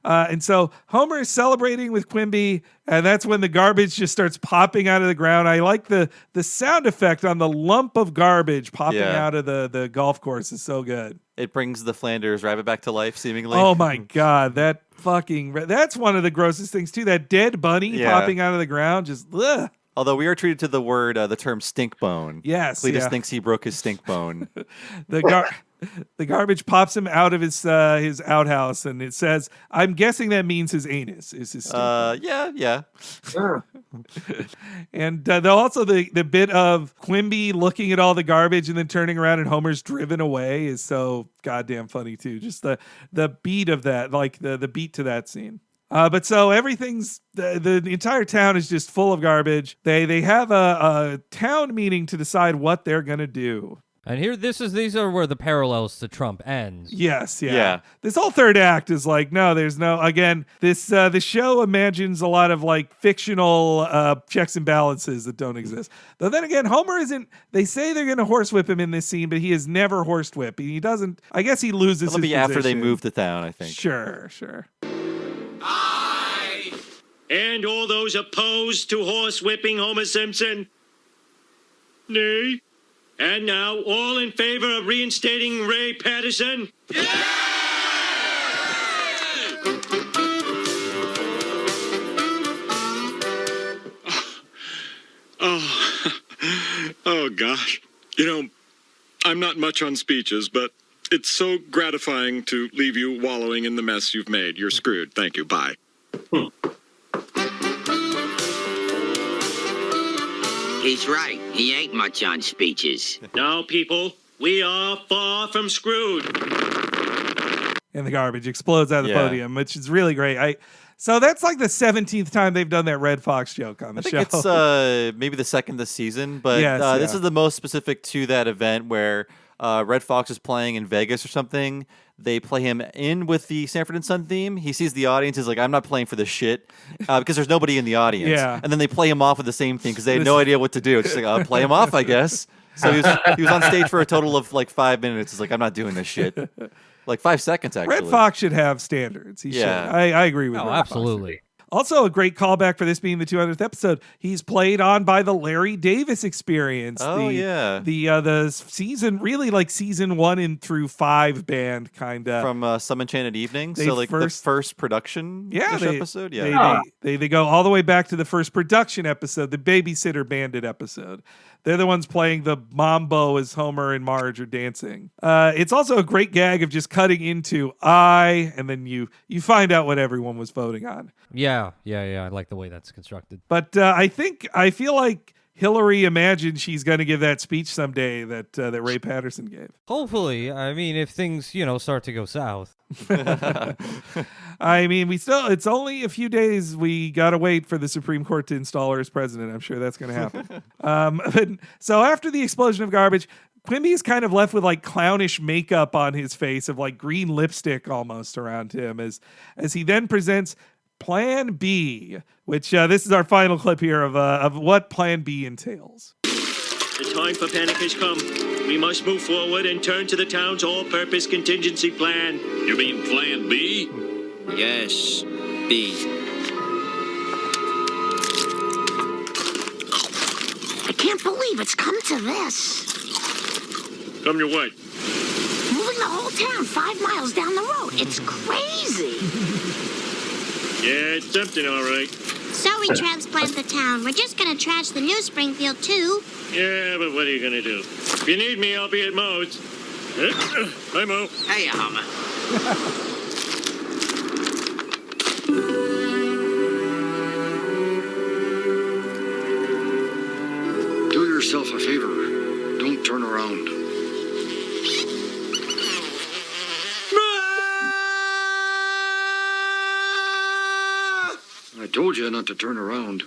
And so Homer is celebrating with Quimby, and that's when the garbage just starts popping out of the ground. I like the sound effect on the lump of garbage popping out of the golf course is so good. It brings the Flanders rabbit back to life, seemingly. Oh my God, that's one of the grossest things too. That dead bunny popping out of the ground, just ugh. Although we are treated to the term stink bone. Yes, Cletus thinks he broke his stink bone. The garbage pops him out of his outhouse, and it says, "I'm guessing that means his anus is his." Yeah. Sure. And also the bit of Quimby looking at all the garbage and then turning around and Homer's driven away is so goddamn funny too. Just the beat of that, like the beat to that scene. But so everything's the entire town is just full of garbage. They have a town meeting to decide what they're gonna do. And here, these are where the parallels to Trump ends. Yes, yeah. This whole third act is like, no, there's no. Again, the show imagines a lot of like fictional checks and balances that don't exist. Though then again, Homer isn't. They say they're going to horsewhip him in this scene, but he is never horsewhipped. He doesn't. I guess he loses. It'll be after they move to town, I think. Sure. Aye. And all those opposed to horsewhipping Homer Simpson? Nay. And now, all in favor of reinstating Ray Patterson? Yeah! Oh, gosh. I'm not much on speeches, but it's so gratifying to leave you wallowing in the mess you've made. You're screwed. Thank you. Bye. He's right. He ain't much on speeches. Now, people, we are far from screwed. And the garbage explodes out of the podium, which is really great. So that's like the 17th time they've done that Red Fox joke on the show. I think it's maybe the second this season, but this is the most specific to that event where Red Fox is playing in Vegas or something. They play him in with the Sanford and Son theme. He sees the audience. He's like, I'm not playing for this shit because there's nobody in the audience. Yeah. And then they play him off with the same thing because they had no idea what to do. It's just like, I'll play him off, I guess. So he was on stage for a total of like 5 minutes. He's like, I'm not doing this shit. Like 5 seconds, actually. Red Fox should have standards. He should. I agree with Red absolutely. Fox. Also, a great callback for this being the 200th episode. He's played on by the Larry Davis Experience. The season, really like season 1 through 5 band kind of from Some Enchanted Evening. So like the first production episode. They go all the way back to the first production episode, the Babysitter Bandit episode. They're the ones playing the mambo as Homer and Marge are dancing. It's also a great gag of just cutting into and then you find out what everyone was voting on. Yeah. I like the way that's constructed. But I feel like Hillary imagines she's going to give that speech someday that Ray Patterson gave. Hopefully. I mean, if things, start to go south. I mean, it's only a few days. We got to wait for the Supreme Court to install her as president. I'm sure that's going to happen. So after the explosion of garbage, Quimby is kind of left with like clownish makeup on his face of like green lipstick almost around him as he then presents Plan B, which this is our final clip here of what Plan B entails. The time for panic has come. We must move forward and turn to the town's all-purpose contingency plan. You mean Plan B? Yes, B. I can't believe it's come to this. Come to what? Moving the whole town 5 miles down the road. It's crazy. Yeah, it's something, all right. So we transplant the town. We're just going to trash the new Springfield, too. Yeah, but what are you going to do? If you need me, I'll be at Moe's. Hi, Mo. Hey, Homer. Do yourself a favor. Don't turn around. I told you not to turn around.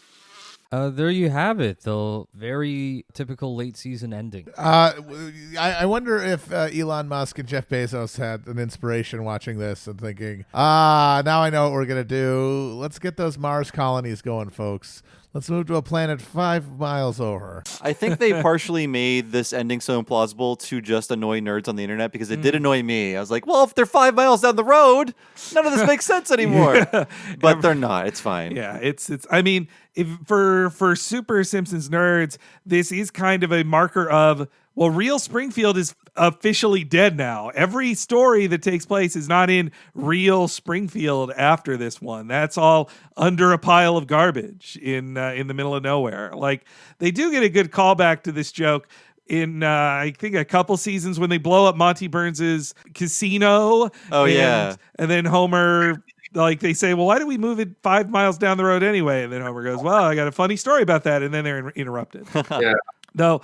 There you have it, the very typical late season ending. I wonder if Elon Musk and Jeff Bezos had an inspiration watching this and thinking, now I know what we're going to do. Let's get those Mars colonies going, folks. Let's move to a planet 5 miles over. I think they partially made this ending so implausible to just annoy nerds on the internet because it did annoy me. I was like, well, if they're 5 miles down the road, none of this makes sense anymore. Yeah. But they're not. It's fine. Yeah, it's. I mean, if for Super Simpsons nerds, this is kind of a marker of, well, real Springfield is officially dead now. Every story that takes place is not in real Springfield after this one. That's all under a pile of garbage in the middle of nowhere. Like, they do get a good callback to this joke in, I think, a couple seasons when they blow up Monty Burns's casino. Oh, yeah. And then Homer... Like, they say, well, why did we move it 5 miles down the road anyway? And then Homer goes, well, I got a funny story about that. And then they're interrupted. Yeah. Though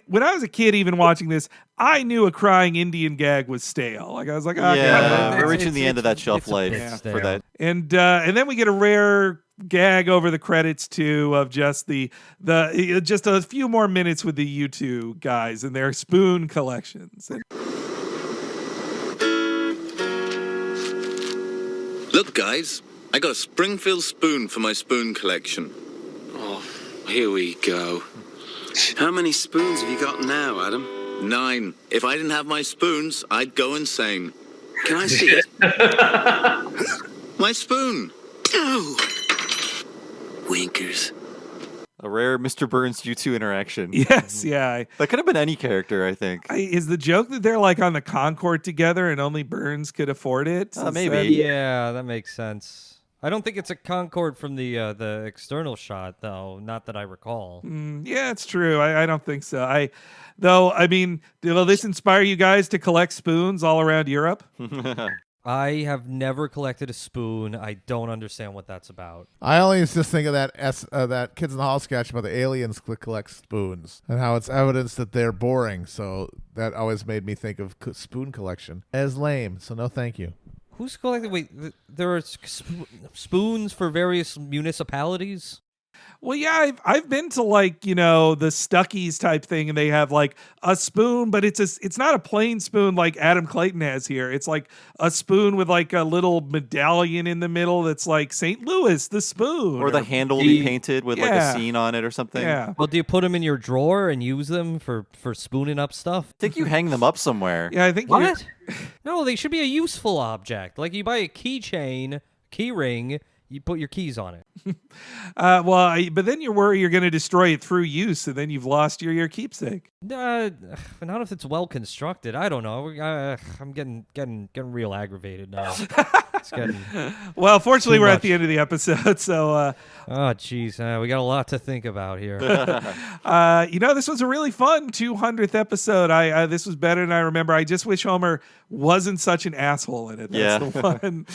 when I was a kid, even watching this, I knew a crying Indian gag was stale. Like, I was like, we're reaching the end of that shelf life for that. And then we get a rare gag over the credits too of just just a few more minutes with the U2 guys and their spoon collections. Look, guys, I got a Springfield spoon for my spoon collection. Oh, here we go. How many spoons have you got now, Adam? 9. If I didn't have my spoons, I'd go insane. Can I see it? My spoon. Oh. Winkers. A rare Mr. Burns U2 interaction. Yes, yeah. That could have been any character, I think. Is the joke that they're like on the Concorde together and only Burns could afford it? Maybe. Yeah, that makes sense. I don't think it's a Concorde from the external shot, though. Not that I recall. Yeah, it's true. I don't think so. Will this inspire you guys to collect spoons all around Europe? I have never collected a spoon. I don't understand what that's about. I always just think of that Kids in the Hall sketch about the aliens collect spoons and how it's evidence that they're boring. So that always made me think of spoon collection as lame. So no, thank you. Who's collecting? Wait, there are spoons for various municipalities? Well, yeah, I've been to like, the Stuckey's type thing, and they have like a spoon, but it's not a plain spoon like Adam Clayton has here. It's like a spoon with like a little medallion in the middle that's like St. Louis, the spoon. Or the handle will be painted with like a scene on it or something. Yeah. Well, do you put them in your drawer and use them for spooning up stuff? I think you hang them up somewhere. Yeah, I think What? No, they should be a useful object. Like you buy a keychain, key ring, you put your keys on it. But then you worry you're going to destroy it through use, and then you've lost your keepsake. Not if it's well constructed. I don't know. I'm getting real aggravated now. It's getting well, fortunately, too we're much. at the end of the episode, so. Oh, jeez, we got a lot to think about here. This was a really fun 200th episode. This was better than I remember. I just wish Homer wasn't such an asshole in it. That's the one.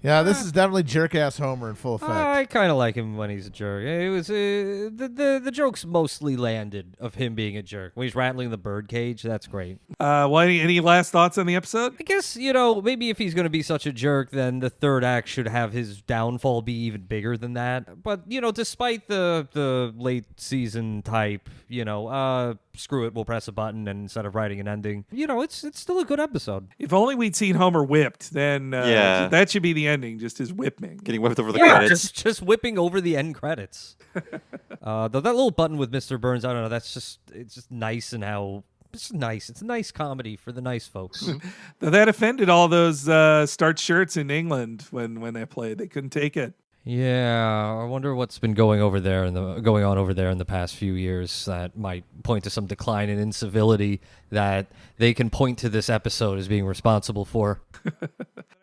Yeah, this is definitely jerk-ass Homer in full effect. I kind of like him when he's a jerk. It was the jokes mostly landed of him being a jerk. When he's rattling the birdcage, that's great. Any last thoughts on the episode? I guess, maybe if he's going to be such a jerk, then the third act should have his downfall be even bigger than that. But, despite the late season type, screw it, we'll press a button and instead of writing an ending, it's still a good epispisode. If only we'd seen Homer whipped, then that should be the ending, just his whipping. Getting whipped over the credits. Just whipping over the end credits. That little button with Mr. Burns, I don't know, it's just nice and how... It's nice. It's a nice comedy for the nice folks. That offended all those starch shirts in England when they played. They couldn't take it. Yeah, I wonder what's been going on over there in the past few years that might point to some decline in incivility that they can point to this episode as being responsible for.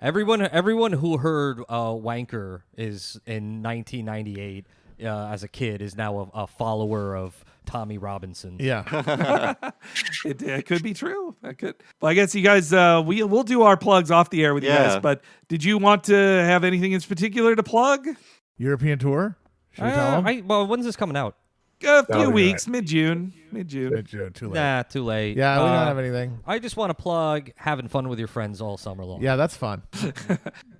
Everyone who heard Wanker is in 1998 as a kid is now a follower of Tommy Robinson. Yeah. It could be true. Well, I guess you guys, we'll do our plugs off the air with you guys, but did you want to have anything in particular to plug? European tour? Should we tell them? Well, when's this coming out? A few weeks, mid-June. Mid-June, too late. Nah, too late. Yeah, we don't have anything. I just want to plug having fun with your friends all summer long. Yeah, that's fun.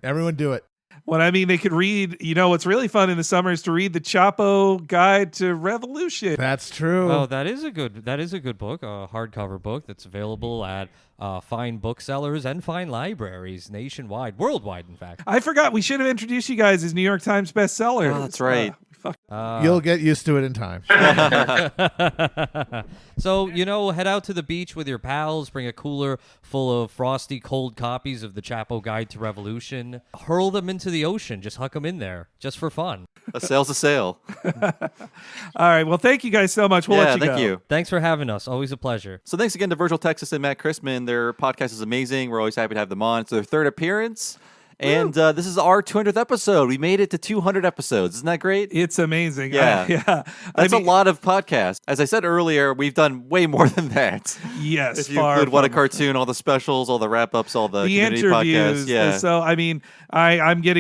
Everyone do it. Well, I mean, they could read, what's really fun in the summer is to read the Chapo Guide to Revolution. That's true. Oh, that is a good book, a hardcover book that's available at fine booksellers and fine libraries nationwide, worldwide, in fact. I forgot, we should have introduced you guys as New York Times bestseller. Oh, that's right. You'll get used to it in time. So, head out to the beach with your pals, bring a cooler full of frosty, cold copies of the Chapo Guide to Revolution, hurl them into the ocean, just huck them in there, just for fun. A sail's a sail. All right, well, thank you guys so much. We'll let you go. Thank you. Thanks for having us. Always a pleasure. So thanks again to Virgil Texas and Matt Christman. Their podcast is amazing. We're always happy to have them on. It's their third appearance. And this is our 200th episode. We made it to 200 episodes. Isn't that great? It's amazing. Yeah. That's a lot of podcasts. As I said earlier, we've done way more than that. Yes. If you include What a Cartoon, all the specials, all the wrap-ups, all the community interviews. podcasts. Yeah. So, I mean, I'm getting